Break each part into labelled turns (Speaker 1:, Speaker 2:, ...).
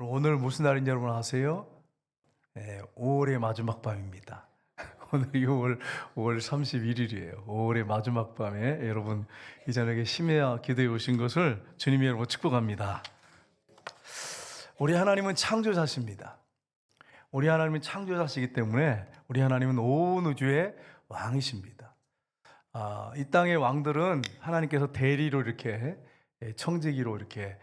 Speaker 1: 오늘 무슨 날인지 여러분 아세요? 5월의 마지막 밤입니다. 오늘이 5월 31일이에요. 5월의 마지막 밤에 여러분 이 저녁에 심야 기도에 오신 것을 주님이 여러분 축복합니다. 우리 하나님은 창조자십니다. 우리 하나님은 창조자시기 때문에 우리 하나님은 온 우주의 왕이십니다. 이 땅의 왕들은 하나님께서 대리로 이렇게 청지기로 이렇게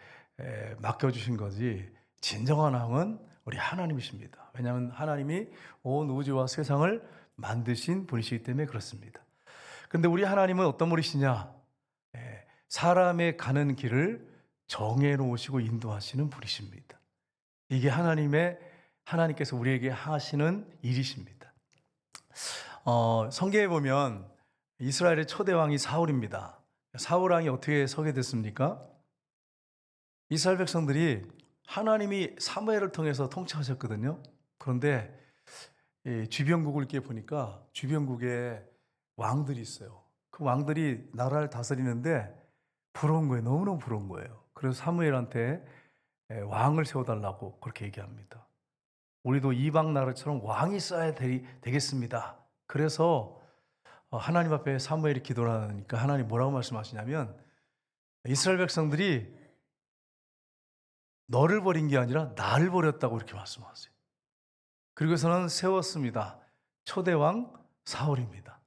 Speaker 1: 맡겨주신 거지, 진정한 왕은 우리 하나님이십니다. 왜냐하면 하나님이 온 우주와 세상을 만드신 분이시기 때문에 그렇습니다. 근데 우리 하나님은 어떤 분이시냐? 사람의 가는 길을 정해 놓으시고 인도하시는 분이십니다. 이게 하나님께서 우리에게 하시는 일이십니다. 성경에 보면 이스라엘의 초대 왕이 사울입니다. 사울 왕이 어떻게 서게 됐습니까? 이스라엘 백성들이 하나님이 사무엘을 통해서 통치하셨거든요. 그런데 주변국을 이렇게 보니까 주변국에 왕들이 있어요. 그 왕들이 나라를 다스리는데 부러운 거예요. 너무너무 부러운 거예요. 그래서 사무엘한테 왕을 세워달라고 그렇게 얘기합니다. 우리도 이방 나라처럼 왕이 있어야 되겠습니다. 그래서 하나님 앞에 사무엘이 기도를 하니까 하나님 뭐라고 말씀하시냐면, 이스라엘 백성들이 너를 버린 게 아니라 나를 버렸다고 이렇게 말씀하세요. 그리고서는 세웠습니다. 초대왕 사울입니다.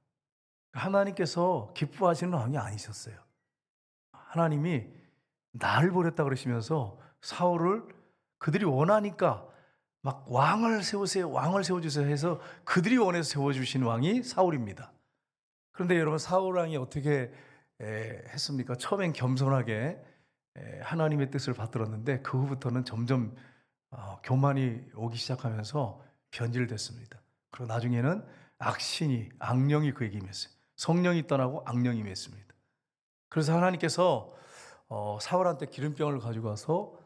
Speaker 1: 하나님께서 기뻐하시는 왕이 아니셨어요. 하나님이 나를 버렸다 그러시면서 사울을 그들이 원하니까 막 왕을 세우세요, 왕을 세워주세요 해서 그들이 원해서 세워주신 왕이 사울입니다. 그런데 여러분, 사울 왕이 어떻게 했습니까? 처음엔 겸손하게 하나님의 뜻을 받들었는데 그 후부터는 점점 교만이 오기 시작하면서 변질됐습니다. 그리고 나중에는 악령이 그에게 임했어요. 성령이 떠나고 악령이 임했습니다. 그래서 하나님께서 사울한테 기름병을 가지고 와서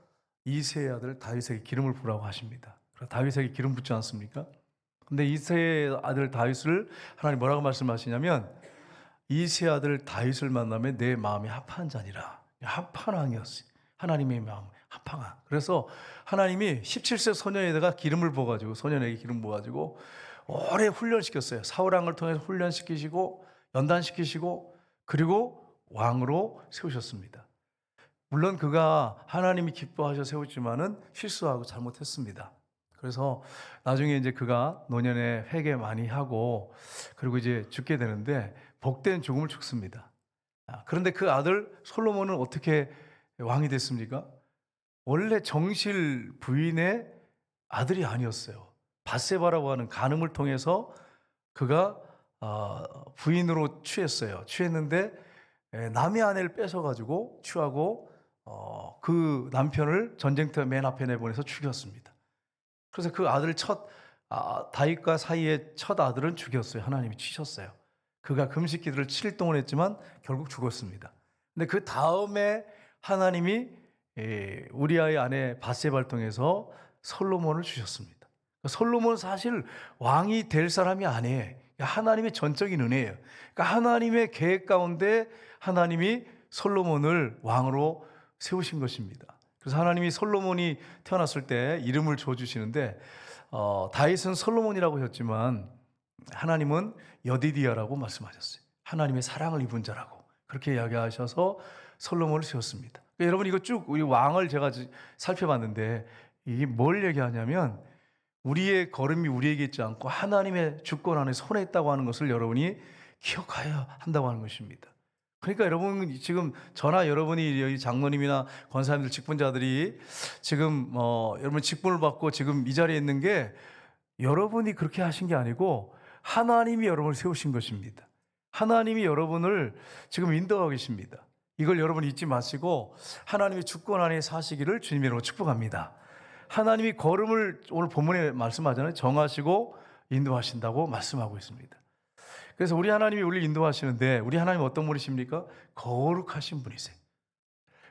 Speaker 1: 이새의 아들 다윗에게 기름을 부으라고 하십니다. 그래서 다윗에게 기름 붓지 않습니까? 근데 이새의 아들 다윗을 하나님 뭐라고 말씀하시냐면, 이새의 아들 다윗을 만나면 내 마음이 합한 자니라. 합한 왕이었어요. 하나님의 마음 합한 왕. 그래서 하나님이 17세 소년에다가 기름을 부어가지고, 소년에게 기름 부어가지고 오래 훈련시켰어요. 사울 왕을 통해서 훈련시키시고 연단시키시고 그리고 왕으로 세우셨습니다. 물론 그가 하나님이 기뻐하셔 세웠지만은 실수하고 잘못했습니다. 그래서 나중에 이제 그가 노년에 회개 많이 하고 그리고 이제 죽게 되는데 복된 죽음을 죽습니다. 그런데 그 아들 솔로몬은 어떻게 왕이 됐습니까? 원래 정실 부인의 아들이 아니었어요. 밧세바라고 하는 간음을 통해서 그가 부인으로 취했는데 남의 아내를 뺏어가지고 취하고 그 남편을 전쟁터 맨 앞에 내보내서 죽였습니다. 그래서 그 아들 다윗과 사이의 첫 아들은 죽였어요. 하나님이 치셨어요. 그가 금식 기도를 7일 동안 했지만 결국 죽었습니다. 근데 그 다음에 하나님이 우리아의 아내 밧세바를 통해서 솔로몬을 주셨습니다. 솔로몬은 사실 왕이 될 사람이 아니에요. 하나님의 전적인 은혜예요. 그러니까 하나님의 계획 가운데 하나님이 솔로몬을 왕으로 세우신 것입니다. 그래서 하나님이 솔로몬이 태어났을 때 이름을 줘주시는데 다윗은 솔로몬이라고 했지만 하나님은 여디디아라고 말씀하셨어요. 하나님의 사랑을 입은 자라고 그렇게 이야기하셔서 솔로몬을 세웠습니다. 그러니까 여러분, 이거 쭉 우리 왕을 제가 살펴봤는데 이게 뭘 얘기하냐면, 우리의 걸음이 우리에게 있지 않고 하나님의 주권 안에 손에 있다고 하는 것을 여러분이 기억해야 한다고 하는 것입니다. 그러니까 여러분, 지금 저나 여러분이 여기 장로님이나 권사님들 직분자들이 지금 여러분 직분을 받고 지금 이 자리에 있는 게 여러분이 그렇게 하신 게 아니고 하나님이 여러분을 세우신 것입니다. 하나님이 여러분을 지금 인도하고 계십니다. 이걸 여러분 잊지 마시고 하나님의 주권 안에 사시기를 주님으로 축복합니다. 하나님이 걸음을 오늘 본문에 말씀하잖아요. 정하시고 인도하신다고 말씀하고 있습니다. 그래서 우리 하나님이 우리를 인도하시는데, 우리 하나님 어떤 분이십니까? 거룩하신 분이세요.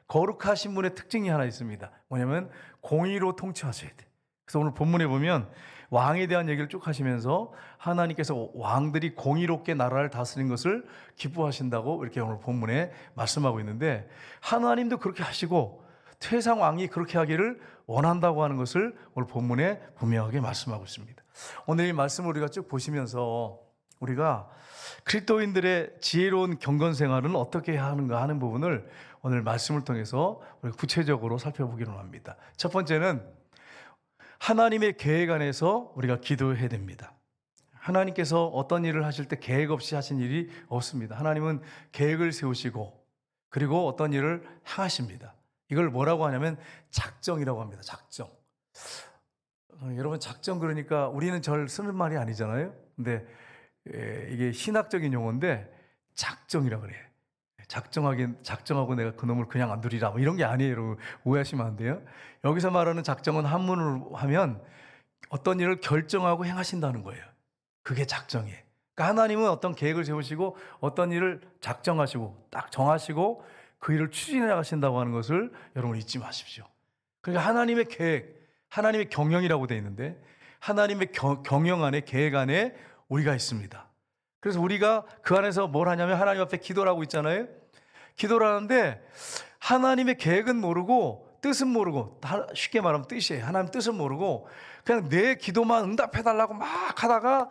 Speaker 1: 거룩하신 분의 특징이 하나 있습니다. 뭐냐면 공의로 통치하셔야 돼. 그래서 오늘 본문에 보면 왕에 대한 얘기를 쭉 하시면서 하나님께서 왕들이 공의롭게 나라를 다스리는 것을 기뻐하신다고 이렇게 오늘 본문에 말씀하고 있는데, 하나님도 그렇게 하시고 세상 왕이 그렇게 하기를 원한다고 하는 것을 오늘 본문에 분명하게 말씀하고 있습니다. 오늘 이 말씀을 우리가 쭉 보시면서 우리가 그리스도인들의 지혜로운 경건 생활은 어떻게 해야 하는가 하는 부분을 오늘 말씀을 통해서 우리가 구체적으로 살펴보기로 합니다. 첫 번째는 하나님의 계획 안에서 우리가 기도해야 됩니다. 하나님께서 어떤 일을 하실 때 계획 없이 하신 일이 없습니다. 하나님은 계획을 세우시고 그리고 어떤 일을 행하십니다. 이걸 뭐라고 하냐면 작정이라고 합니다. 작정. 여러분 작정 그러니까 우리는 잘 쓰는 말이 아니잖아요. 근데 이게 신학적인 용어인데 작정이라고 그래요. 작정하고 내가 그놈을 그냥 안 두리라 뭐 이런 게 아니에요. 여러분 오해하시면 안 돼요. 여기서 말하는 작정은 한문으로 하면 어떤 일을 결정하고 행하신다는 거예요. 그게 작정이에요. 그러니까 하나님은 어떤 계획을 세우시고 어떤 일을 작정하시고 딱 정하시고 그 일을 추진해 나가신다고 하는 것을 여러분 잊지 마십시오. 그러니까 하나님의 계획, 하나님의 경영이라고 되어 있는데 하나님의 경영 안에 계획 안에 우리가 있습니다. 그래서 우리가 그 안에서 뭘 하냐면 하나님 앞에 기도를 하고 있잖아요. 기도를 하는데 하나님의 계획은 모르고 뜻은 모르고 쉽게 말하면 뜻이에요. 하나님 뜻은 모르고 그냥 내 기도만 응답해달라고 막 하다가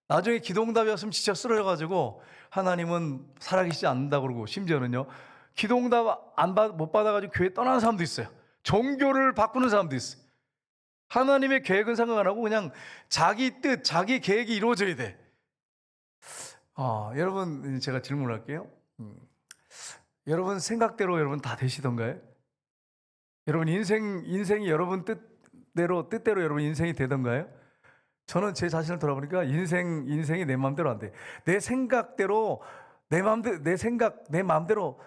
Speaker 1: 나중에 기도 응답이 왔으면 지쳐 쓰러져가지고 하나님은 살아계시지 않는다 그러고 심지어는요 기도 응답 못 받아가지고 교회 떠나는 사람도 있어요. 종교를 바꾸는 사람도 있어요. 하나님의 계획은 생각 안 하고 그냥 자기 뜻, 자기 계획이 이루어져야 돼. 여러분 제가 질문할게요. 여러분 생각대로 여러분 다 되시던가요? 여러분 인생이 여러분 뜻대로 여러분 인생이 되던가요? 저는 제 자신을 돌아보니까 인생이 내 마음대로 안 돼. 내 생각대로 내 마음대로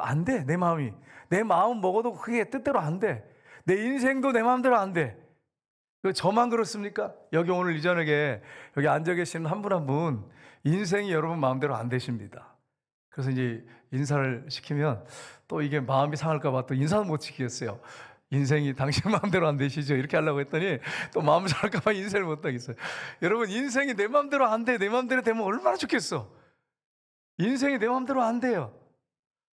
Speaker 1: 안 돼. 내 마음이 내 마음 먹어도 그게 뜻대로 안 돼. 내 인생도 내 마음대로 안 돼. 저만 그렇습니까? 여기 오늘 이 저녁에 여기 앉아 계시는 한 분 한 분 인생이 여러분 마음대로 안 되십니다. 그래서 이제 인사를 시키면 또 이게 마음이 상할까 봐 또 인사는 못 시키겠어요. 인생이 당신 마음대로 안 되시죠? 이렇게 하려고 했더니 또 마음 상할까 봐 인사를 못 하겠어요. 여러분 인생이 내 마음대로 안 돼. 내 마음대로 되면 얼마나 좋겠어. 인생이 내 마음대로 안 돼요.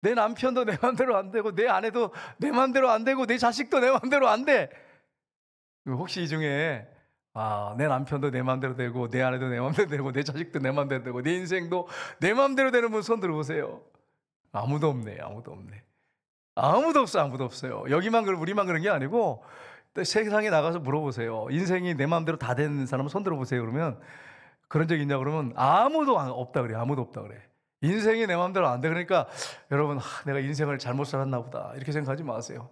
Speaker 1: 내 남편도 내 마음대로 안 되고 내 아내도 내 마음대로 안 되고 내 자식도 내 마음대로 안 돼. 혹시 이 중에 내 남편도 내 마음대로 되고 내 아내도 내 마음대로 되고 내 자식도 내 마음대로 되고 내 인생도 내 마음대로 되는 분 손 들어보세요. 아무도 없네. 아무도 없어요. 여기만 우리만 그런 게 아니고 또 세상에 나가서 물어보세요. 인생이 내 마음대로 다 되는 사람은 손 들어보세요. 그러면 그런 적 있냐 그러면 아무도 없다 그래. 아무도 없다 그래. 인생이 내 마음대로 안 돼. 그러니까 여러분 내가 인생을 잘못 살았나 보다 이렇게 생각하지 마세요.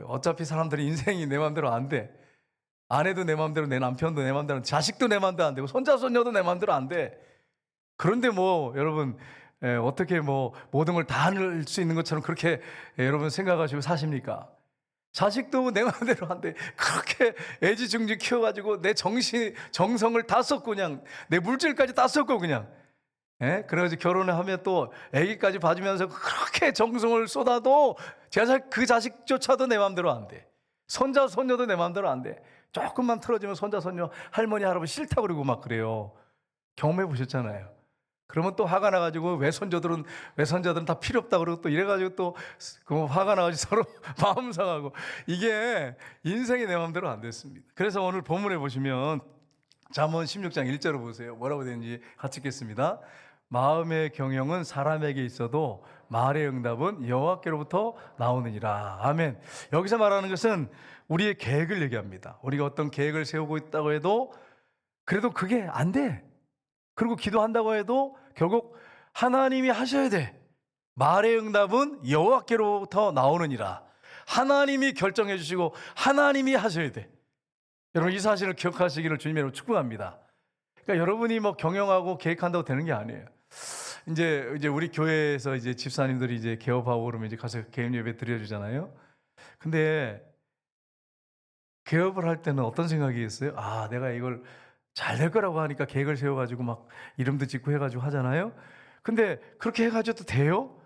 Speaker 1: 어차피 사람들이 인생이 내 마음대로 안 돼. 아내도 내 마음대로, 내 남편도 내 마음대로, 자식도 내 마음대로 안 되고 손자 손녀도 내 마음대로 안 돼. 그런데 뭐 여러분 어떻게 뭐 모든 걸 다 할 수 있는 것처럼 그렇게 여러분 생각하시고 사십니까? 자식도 내 마음대로 안 돼. 그렇게 애지중지 키워가지고 내 정성을 다 썼고 그냥 내 물질까지 다 썼고 그냥 그래가지고 결혼을 하면 또 아기까지 봐주면서 그렇게 정성을 쏟아도 그 자식조차도 내 마음대로 안 돼. 손자 손녀도 내 마음대로 안 돼. 조금만 틀어지면 손자 손녀 할머니 할아버지 싫다고 그러고 막 그래요. 경험해 보셨잖아요. 그러면 또 화가 나가지고 외손자들은 다 필요 없다 그러고 또 이래가지고 또 화가 나가지고 서로 마음 상하고 이게 인생이 내 마음대로 안 됐습니다. 그래서 오늘 본문에 보시면 잠언 16장 1절을 보세요. 뭐라고 되는지 같이 읽겠습니다. 마음의 경영은 사람에게 있어도 말의 응답은 여호와께로부터 나오느니라. 아멘. 여기서 말하는 것은 우리의 계획을 얘기합니다. 우리가 어떤 계획을 세우고 있다고 해도 그래도 그게 안 돼. 그리고 기도한다고 해도 결국 하나님이 하셔야 돼. 말의 응답은 여호와께로부터 나오느니라. 하나님이 결정해 주시고 하나님이 하셔야 돼. 여러분 이 사실을 기억하시기를 주님으로 축복합니다. 그러니까 여러분이 뭐 경영하고 계획한다고 되는 게 아니에요. 이제 우리 교회에서 이제 집사님들이 이제 개업하고 그러면 이제 가서 개업 예배 드려주잖아요. 근데 개업을 할 때는 어떤 생각이 있어요? 내가 이걸 잘 될 거라고 하니까 계획을 세워가지고 막 이름도 짓고 해가지고 하잖아요. 근데 그렇게 해가지고도 돼요?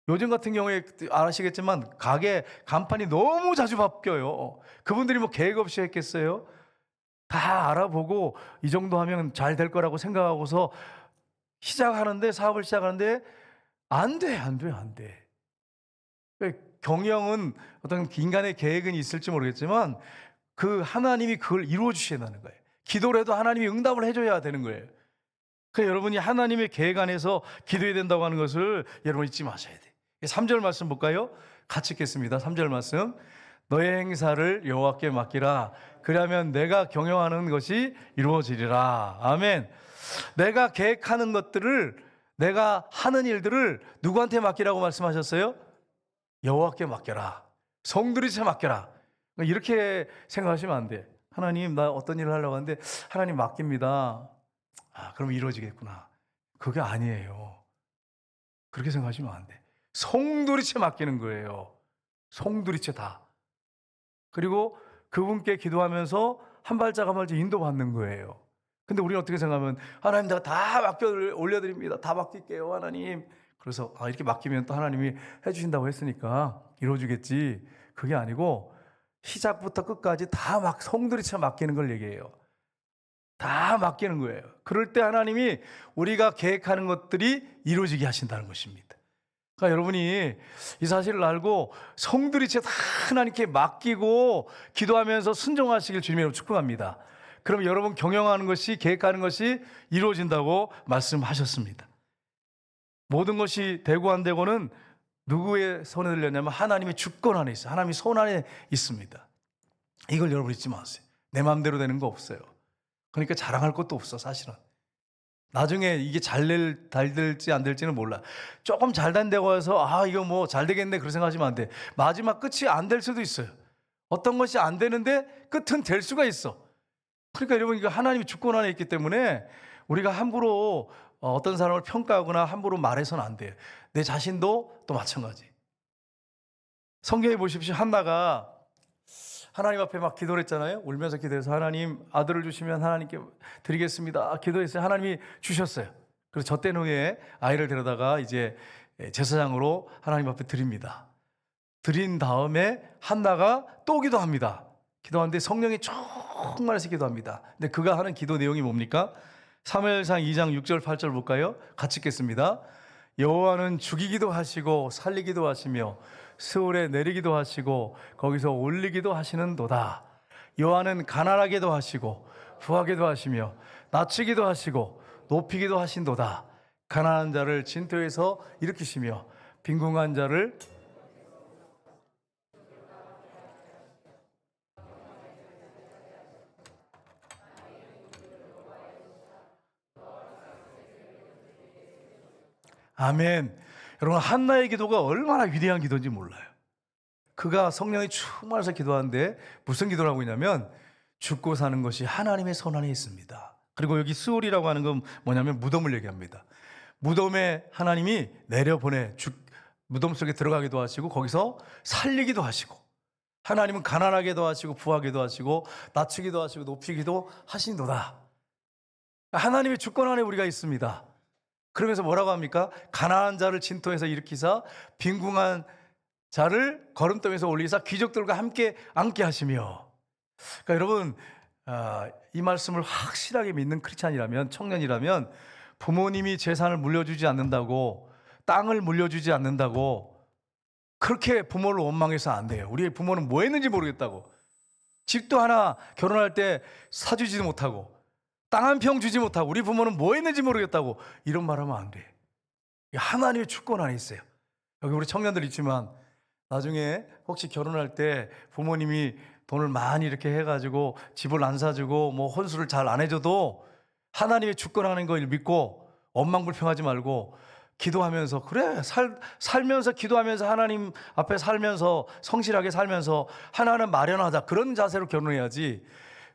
Speaker 1: 요즘 같은 경우에 아시겠지만 가게 간판이 너무 자주 바뀌어요. 그분들이 뭐 계획 없이 했겠어요? 다 알아보고 이 정도 하면 잘 될 거라고 생각하고서 사업을 시작하는데 안 돼. 경영은 어떤 인간의 계획은 있을지 모르겠지만 그 하나님이 그걸 이루어 주셔야 하는 거예요. 기도를 해도 하나님이 응답을 해줘야 되는 거예요. 그러니까 여러분이 하나님의 계획 안에서 기도해야 된다고 하는 것을 여러분 잊지 마셔야 돼요. 3절 말씀 볼까요? 같이 읽겠습니다. 3절 말씀. 너의 행사를 여호와께 맡기라. 그러면 내가 경영하는 것이 이루어지리라. 아멘. 내가 계획하는 것들을, 내가 하는 일들을 누구한테 맡기라고 말씀하셨어요? 여호와께 맡겨라. 성도리째 맡겨라. 이렇게 생각하시면 안 돼. 하나님, 나 어떤 일을 하려고 하는데 하나님 맡깁니다. 그럼 이루어지겠구나. 그게 아니에요. 그렇게 생각하시면 안 돼. 성도리째 맡기는 거예요. 성도리째 다. 그리고 그분께 기도하면서 한 발짝 한 발짝 인도받는 거예요. 근데 우리는 어떻게 생각하면 하나님 내가 다 맡겨 올려드립니다. 다 맡길게요 하나님. 그래서 이렇게 맡기면 또 하나님이 해주신다고 했으니까 이루어지겠지. 그게 아니고 시작부터 끝까지 다 막 성도리째 맡기는 걸 얘기해요. 다 맡기는 거예요. 그럴 때 하나님이 우리가 계획하는 것들이 이루어지게 하신다는 것입니다. 그러니까 여러분이 이 사실을 알고 성도리째 다 하나님께 맡기고 기도하면서 순종하시길 주님으로 축복합니다. 그럼 여러분 경영하는 것이, 계획하는 것이 이루어진다고 말씀하셨습니다. 모든 것이 되고 안 되고는 누구의 손에 들렸냐면 하나님의 주권 안에 있어요. 하나님의 손 안에 있습니다. 이걸 여러분 잊지 마세요. 내 마음대로 되는 거 없어요. 그러니까 자랑할 것도 없어 사실은. 나중에 이게 잘 될지 안 될지는 몰라. 조금 잘 된다고 해서 이거 뭐 잘 되겠네 그렇게 생각하시면 안 돼. 마지막 끝이 안 될 수도 있어요. 어떤 것이 안 되는데 끝은 될 수가 있어. 그러니까 여러분 이거 하나님이 주권 안에 있기 때문에 우리가 함부로 어떤 사람을 평가하거나 함부로 말해서는 안 돼요. 내 자신도 또 마찬가지. 성경에 보십시오. 한나가 하나님 앞에 막 기도를 했잖아요. 울면서 기도해서 하나님 아들을 주시면 하나님께 드리겠습니다. 기도했어요. 하나님이 주셨어요. 그래서 젖된 후에 아이를 데려다가 이제 제사장으로 하나님 앞에 드립니다. 드린 다음에 한나가 또 기도합니다. 기도하는데 성령이 충만해서 기도합니다. 근데 그가 하는 기도 내용이 뭡니까? 사무엘상 2장 6절 8절 볼까요? 같이 읽겠습니다. 여호와는 죽이기도 하시고 살리기도 하시며 스올에 내리기도 하시고 거기서 올리기도 하시는도다. 여호와는 가난하게도 하시고 부하게도 하시며 낮추기도 하시고 높이기도 하신도다. 가난한 자를 진토에서 일으키시며 빈궁한 자를 아멘. 여러분 한나의 기도가 얼마나 위대한 기도인지 몰라요. 그가 성령이 충만해서 기도하는데 무슨 기도를 하고 있냐면 죽고 사는 것이 하나님의 손 안에 있습니다. 그리고 여기 스올이라고 하는 건 뭐냐면 무덤을 얘기합니다. 무덤에 하나님이 내려보내 무덤 속에 들어가기도 하시고 거기서 살리기도 하시고 하나님은 가난하게도 하시고 부하게도 하시고 낮추기도 하시고 높이기도 하신도다. 하나님의 주권 안에 우리가 있습니다. 그러면서 뭐라고 합니까? 가난한 자를 진토에서 일으키사 빈궁한 자를 거름더미에서 올리사 귀족들과 함께 앉게 하시며. 그러니까 여러분 이 말씀을 확실하게 믿는 크리스찬이라면, 청년이라면 부모님이 재산을 물려주지 않는다고, 땅을 물려주지 않는다고 그렇게 부모를 원망해서 안 돼요. 우리 부모는 뭐 했는지 모르겠다고, 집도 하나 결혼할 때 사주지도 못하고 땅 한 평 주지 못하고 우리 부모는 뭐 했는지 모르겠다고 이런 말하면 안 돼. 하나님의 주권 안에 있어요. 여기 우리 청년들 있지만 나중에 혹시 결혼할 때 부모님이 돈을 많이 이렇게 해가지고 집을 안 사주고 뭐 혼수를 잘 안 해줘도 하나님의 주권 안에 있는 걸 믿고 원망불평하지 말고 기도하면서, 그래 살면서 기도하면서 하나님 앞에 살면서 성실하게 살면서 하나는 마련하자, 그런 자세로 결혼해야지.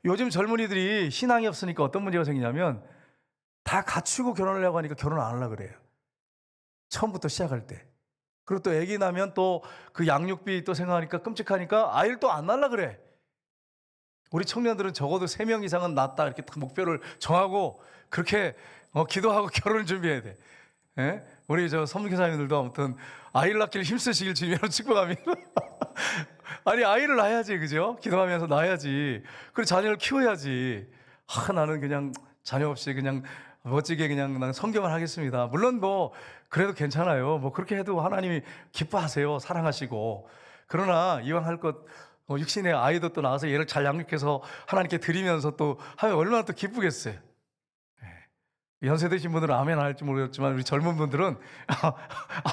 Speaker 1: 요즘 젊은이들이 신앙이 없으니까 어떤 문제가 생기냐면 다 갖추고 결혼하려고 하니까 결혼 안 하려고 그래요. 처음부터 시작할 때. 그리고 또 아기 나면 또 그 양육비 또 생각하니까 끔찍하니까 아이를 또 안 낳으려고 그래. 우리 청년들은 적어도 3명 이상은 낳았다 이렇게 목표를 정하고 그렇게 기도하고 결혼을 준비해야 돼. 예? 우리 저 선교사님들도 아무튼 아이를 낳기를 힘쓰시길 주님으로 축복합니다. 아니 아이를 낳아야지, 그죠? 기도하면서 낳아야지. 그리고 자녀를 키워야지. 나는 그냥 자녀 없이 그냥 멋지게 그냥 난 성교만 하겠습니다. 물론 뭐 그래도 괜찮아요. 뭐 그렇게 해도 하나님이 기뻐하세요. 사랑하시고. 그러나 이왕 할 것, 육신의 아이도 또 낳아서 얘를 잘 양육해서 하나님께 드리면서 또 하면 얼마나 또 기쁘겠어요. 연세 드신 분들은 아멘 안 할지 모르겠지만 우리 젊은 분들은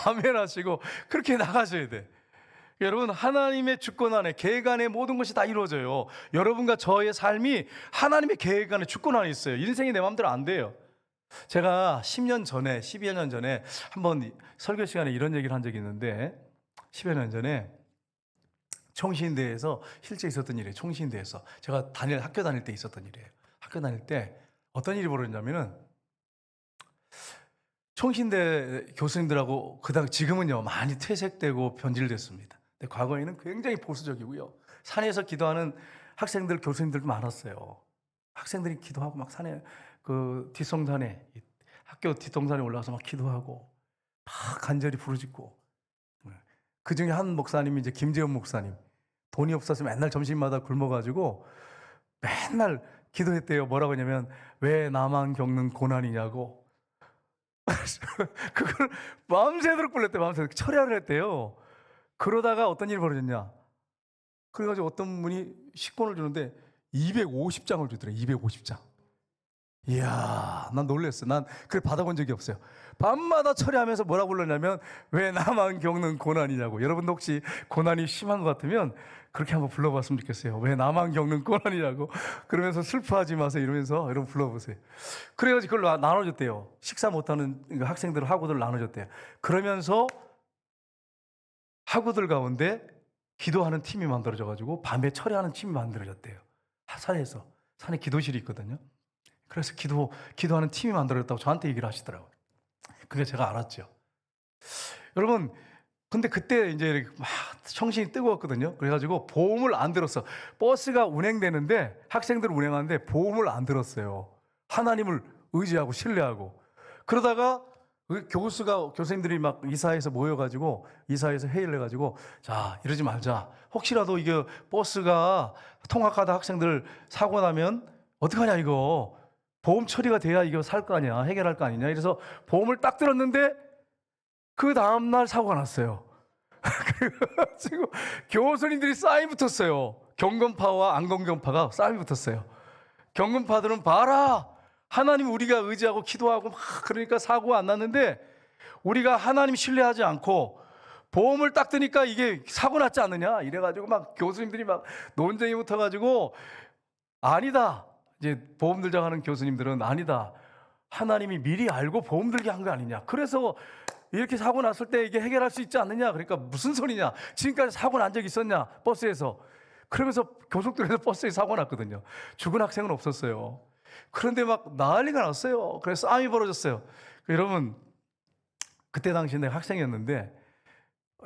Speaker 1: 아멘 하시고 그렇게 나가셔야 돼. 여러분, 하나님의 주권 안에, 계획 안에 모든 것이 다 이루어져요. 여러분과 저의 삶이 하나님의 계획 안에, 주권 안에 있어요. 인생이 내 마음대로 안 돼요. 제가 10년 전에, 10여 년 전에 한번 설교 시간에 이런 얘기를 한 적이 있는데, 10여 년 전에 총신대에서 실제 있었던 일이에요. 총신대에서 제가 학교 다닐 때 있었던 일이에요. 학교 다닐 때 어떤 일이 벌어졌냐면은, 총신대 교수님들하고 지금은요 많이 퇴색되고 변질됐습니다. 근데 과거에는 굉장히 보수적이고요. 산에서 기도하는 학생들, 교수님들도 많았어요. 학생들이 기도하고 막 산에 뒷성산에, 학교 뒷동산에 올라가서 막 기도하고 막 간절히 부르짖고. 그 중에 한 목사님이 이제 김재현 목사님, 돈이 없어서 맨날 점심마다 굶어가지고 맨날 기도했대요. 뭐라고 하냐면, 왜 나만 겪는 고난이냐고. 그걸 마음새도록 불렀대. 마음새도록 철야를 했대요. 그러다가 어떤 일이 벌어졌냐, 그래가지고 어떤 분이 식권을 주는데 250장을 주더래. 250장. 이야, 난 놀랐어. 난 그걸 받아본 적이 없어요. 밤마다 철야하면서 뭐라고 불렀냐면, 왜 나만 겪는 고난이냐고. 여러분도 혹시 고난이 심한 것 같으면 그렇게 한번 불러봤으면 좋겠어요. 왜 나만 겪는 고난이냐고. 그러면서 슬퍼하지 마세요 이러면서 여러분 불러보세요. 그래가지고 그걸 나눠줬대요. 식사 못하는 학생들, 학우들 나눠줬대요. 그러면서 학우들 가운데 기도하는 팀이 만들어져가지고 밤에 철야하는 팀이 만들어졌대요. 산에 기도실이 있거든요. 그래서 기도하는 팀이 만들어졌다고 저한테 얘기를 하시더라고요. 그게 제가 알았죠. 여러분, 근데 그때 이제 이렇게 막 정신이 뜨거웠거든요. 그래가지고 보험을 안 들었어. 버스가 운행되는데, 학생들 운행하는데 보험을 안 들었어요. 하나님을 의지하고 신뢰하고. 그러다가 교수님들이 막 이사회에서 모여가지고, 이사회에서 회의를 해가지고, 자, 이러지 말자. 혹시라도 이게 버스가 통학하다 학생들 사고 나면 어떡하냐, 이거. 보험 처리가 돼야 이거 살 거 아니야. 해결할 거 아니냐. 이래서 보험을 딱 들었는데 그 다음날 사고가 났어요. 그래가지고 교수님들이 싸움이 붙었어요. 경건파와 안경건파가 싸움이 붙었어요. 경건파들은 봐라, 하나님 우리가 의지하고 기도하고 막 그러니까 사고가 안 났는데, 우리가 하나님 신뢰하지 않고 보험을 딱 드니까 이게 사고 났지 않느냐 이래가지고 막 교수님들이 막 논쟁이 붙어가지고, 아니다, 이제 보험 들자고 하는 교수님들은 아니다, 하나님이 미리 알고 보험 들게 한 거 아니냐, 그래서 이렇게 사고 났을 때 이게 해결할 수 있지 않느냐. 그러니까 무슨 소리냐, 지금까지 사고 난 적 있었냐 버스에서. 그러면서 고속도로에서 버스에 사고 났거든요. 죽은 학생은 없었어요. 그런데 막 난리가 났어요. 그래서 싸움이 벌어졌어요. 여러분, 그때 당시 내가 학생이었는데,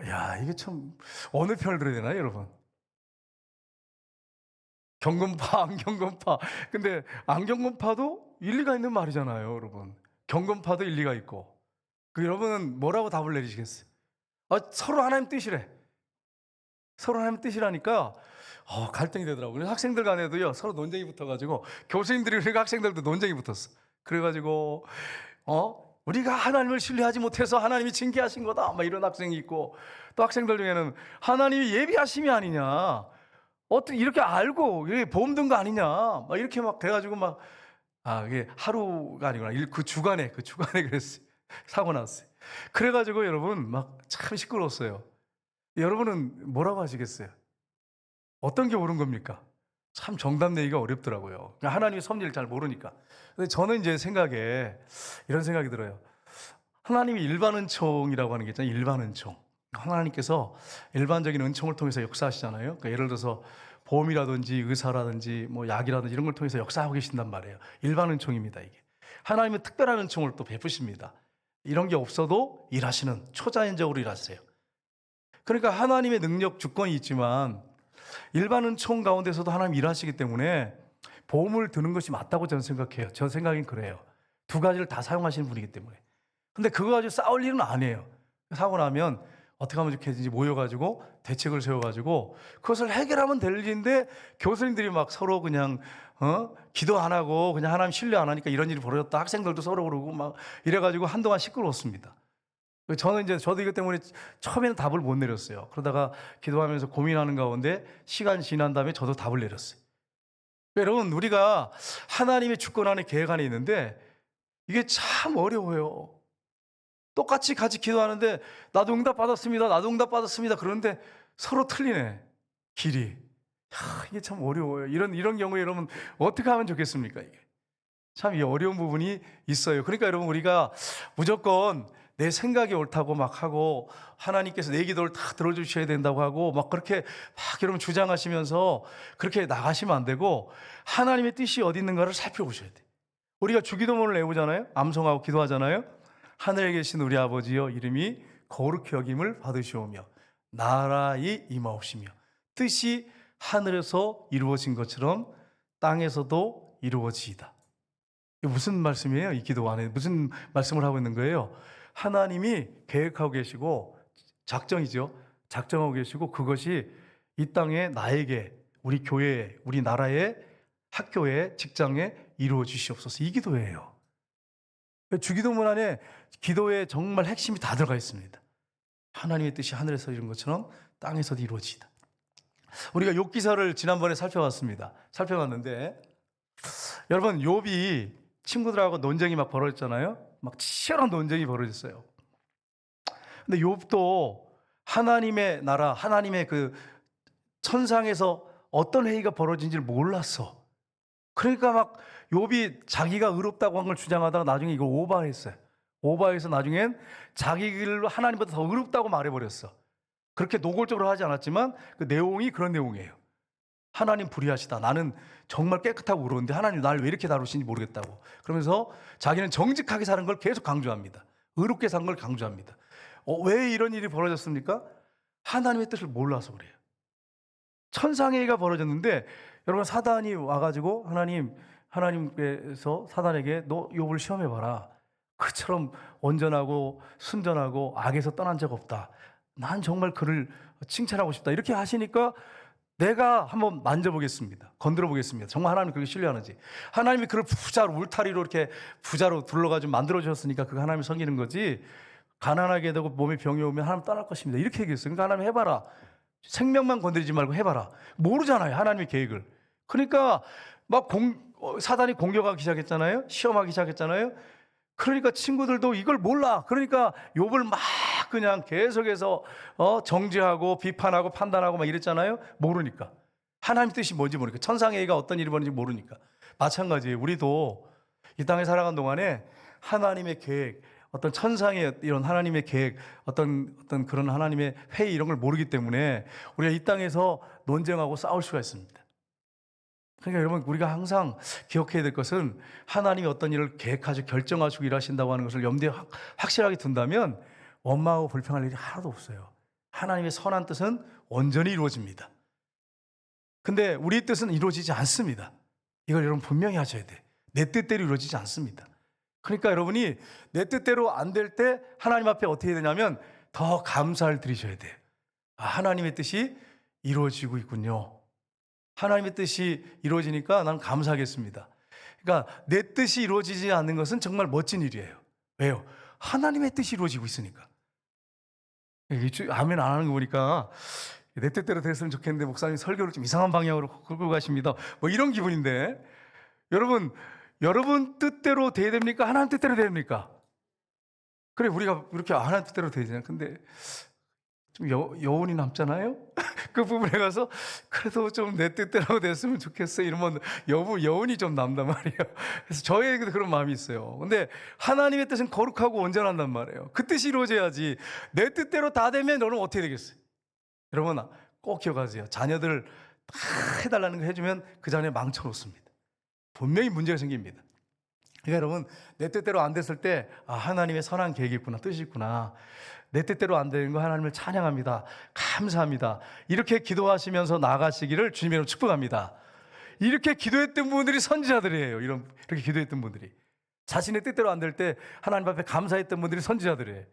Speaker 1: 야, 이게 참 어느 편을 들어야 되나요 여러분? 경건파, 안경건파. 근데 안경건파도 일리가 있는 말이잖아요 여러분. 경건파도 일리가 있고. 여러분은 뭐라고 답을 내리시겠어요? 서로 하나님 뜻이래. 서로 하나님 뜻이라니까 갈등이 되더라고요. 그래서 학생들 간에도요 서로 논쟁이 붙어가지고, 교수님들이 그러니까 학생들도 논쟁이 붙었어. 그래가지고 우리가 하나님을 신뢰하지 못해서 하나님이 징계하신 거다 막 이런 학생이 있고, 또 학생들 중에는 하나님이 예비하심이 아니냐, 어떻게 이렇게 알고 이게 보험 든 거 아니냐 막 이렇게 막 돼가지고 막, 그게 하루가 아니구나, 그 주간에 그랬어요. 사고 났어요. 그래가지고 여러분 막 참 시끄러웠어요. 여러분은 뭐라고 하시겠어요? 어떤 게 옳은 겁니까? 참 정답 내기가 어렵더라고요. 하나님의 섭리를 잘 모르니까. 근데 저는 이제 이런 생각이 들어요. 하나님이 일반 은총이라고 하는 게 있잖아요. 일반 은총. 하나님께서 일반적인 은총을 통해서 역사하시잖아요. 그러니까 예를 들어서 보험이라든지 의사라든지 뭐 약이라든지 이런 걸 통해서 역사하고 계신단 말이에요. 일반 은총입니다, 이게. 하나님은 특별한 은총을 또 베푸십니다. 이런 게 없어도 일하시는, 초자연적으로 일하세요. 그러니까 하나님의 능력, 주권이 있지만 일반 은총 가운데서도 하나님 일하시기 때문에 보험을 드는 것이 맞다고 저는 생각해요. 저 생각엔 그래요. 두 가지를 다 사용하시는 분이기 때문에. 근데 그거 가지고 싸울 일은 아니에요. 사고 나면 어떻게 하면 좋겠는지 모여가지고 대책을 세워가지고 그것을 해결하면 될 일인데, 교수님들이 막 서로 그냥 기도 안 하고 그냥 하나님 신뢰 안 하니까 이런 일이 벌어졌다. 학생들도 서로 그러고 막 이래가지고 한동안 시끄러웠습니다. 저는 이제 저도 이것 때문에 처음에는 답을 못 내렸어요. 그러다가 기도하면서 고민하는 가운데 시간이 지난 다음에 저도 답을 내렸어요. 여러분, 우리가 하나님의 주권 안에 계획 안에 있는데 이게 참 어려워요. 똑같이 같이 기도하는데 나도 응답 받았습니다. 나도 응답 받았습니다. 그런데 서로 틀리네. 길이. 이게 참 어려워요. 이런 경우에 여러분 어떻게 하면 좋겠습니까? 이게 참 이 어려운 부분이 있어요. 그러니까 여러분, 우리가 무조건 내 생각이 옳다고 막 하고 하나님께서 내 기도를 다 들어주셔야 된다고 하고 막 그렇게 막 여러분 주장하시면서 그렇게 나가시면 안 되고, 하나님의 뜻이 어디 있는가를 살펴보셔야 돼요. 우리가 주기도문을 외우잖아요. 암송하고 기도하잖아요. 하늘에 계신 우리 아버지여, 이름이 거룩히 여김을 받으시오며 나라의 임하옵시며 뜻이 하늘에서 이루어진 것처럼 땅에서도 이루어지이다. 이게 무슨 말씀이에요? 이 기도 안에 무슨 말씀을 하고 있는 거예요? 하나님이 계획하고 계시고 작정이죠. 작정하고 계시고 그것이 이 땅에 나에게, 우리 교회에, 우리 나라에, 학교에, 직장에 이루어 주시옵소서. 이 기도예요. 주기도문 안에 기도의 정말 핵심이 다 들어가 있습니다. 하나님의 뜻이 하늘에서 이룬 것처럼 땅에서도 이루어지다. 우리가 욥 기사를 지난번에 살펴봤는데 여러분, 욥이 친구들하고 논쟁이 막 벌어졌잖아요. 막 치열한 논쟁이 벌어졌어요. 근데 욥도 하나님의 나라, 하나님의 그 천상에서 어떤 회의가 벌어진지를 몰랐어. 그러니까 막 욥이 자기가 의롭다고 한 걸 주장하다가 나중에 이걸 오버했어요. 오버해서 나중엔 자기를 하나님보다 더 의롭다고 말해버렸어. 그렇게 노골적으로 하지 않았지만 그 내용이 그런 내용이에요. 하나님 불의하시다. 나는 정말 깨끗하고 의로운데 하나님 나를 왜 이렇게 다루시는지 모르겠다고. 그러면서 자기는 정직하게 사는 걸 계속 강조합니다. 의롭게 산 걸 강조합니다. 왜 이런 일이 벌어졌습니까? 하나님의 뜻을 몰라서 그래요. 천상의 일가 벌어졌는데 여러분, 사단이 와가지고 하나님께서 사단에게 너 욥을 시험해봐라. 그처럼 온전하고 순전하고 악에서 떠난 적 없다. 난 정말 그를 칭찬하고 싶다. 이렇게 하시니까 내가 한번 만져보겠습니다. 건드려 보겠습니다. 정말 하나님이 그렇게 신뢰하는지. 하나님이 그를 부자로, 울타리로 이렇게 부자로 둘러가지고 만들어주셨으니까 그거 하나님을 섬기는 거지, 가난하게 되고 몸에 병이 오면 하나님 떠날 것입니다. 이렇게 얘기했어요. 그러니까 하나님 해봐라. 생명만 건드리지 말고 해봐라. 모르잖아요, 하나님의 계획을. 그러니까 막 사단이 공격하기 시작했잖아요. 시험하기 시작했잖아요. 그러니까 친구들도 이걸 몰라. 그러니까 욥을 막 그냥 계속해서 정죄하고 비판하고 판단하고 막 이랬잖아요. 모르니까. 하나님 뜻이 뭔지 모르니까. 천상의 애가 어떤 일이 벌어진지 모르니까. 마찬가지예요. 우리도 이 땅에 살아간 동안에 하나님의 계획, 어떤 천상의 이런 하나님의 계획, 어떤 그런 하나님의 회의 이런 걸 모르기 때문에 우리가 이 땅에서 논쟁하고 싸울 수가 있습니다. 그러니까 여러분, 우리가 항상 기억해야 될 것은 하나님이 어떤 일을 계획하시고 결정하시고 일하신다고 하는 것을 염두에 확실하게 둔다면 원망하고 불평할 일이 하나도 없어요. 하나님의 선한 뜻은 온전히 이루어집니다. 근데 우리 뜻은 이루어지지 않습니다. 이걸 여러분 분명히 하셔야 돼. 내 뜻대로 이루어지지 않습니다. 그러니까 여러분이 내 뜻대로 안 될 때 하나님 앞에 어떻게 해야 되냐면 더 감사를 드리셔야 돼요. 하나님의 뜻이 이루어지고 있군요. 하나님의 뜻이 이루어지니까 나는 감사하겠습니다. 그러니까 내 뜻이 이루어지지 않는 것은 정말 멋진 일이에요. 왜요? 하나님의 뜻이 이루어지고 있으니까. 아멘 안 하는 거 보니까 내 뜻대로 됐으면 좋겠는데 목사님 설교를 좀 이상한 방향으로 끌고 가십니다. 뭐 이런 기분인데, 여러분 뜻대로 돼야 됩니까? 하나님 뜻대로 돼야 됩니까? 그래, 우리가 이렇게 하나님 뜻대로 돼야 되잖아요. 근데 좀 여운이 남잖아요. 그 부분에 가서 그래도 좀 내 뜻대로 됐으면 좋겠어 이러면 여운이 좀 남단 말이에요. 그래서 저에게도 그런 마음이 있어요. 근데 하나님의 뜻은 거룩하고 온전한단 말이에요. 그 뜻이 이루어져야지. 내 뜻대로 다 되면 너는 어떻게 되겠어요? 여러분 꼭 기억하세요. 자녀들 다 해달라는 거 해주면 그 자녀 망쳐놓습니다. 분명히 문제가 생깁니다. 그러니까 여러분, 내 뜻대로 안 됐을 때 하나님의 선한 계획이 있구나, 뜻이 있구나. 내 뜻대로 안 되는 거 하나님을 찬양합니다. 감사합니다. 이렇게 기도하시면서 나가시기를 주님으로 축복합니다. 이렇게 기도했던 분들이 선지자들이에요. 이렇게 기도했던 분들이. 자신의 뜻대로 안 될 때 하나님 앞에 감사했던 분들이 선지자들이에요.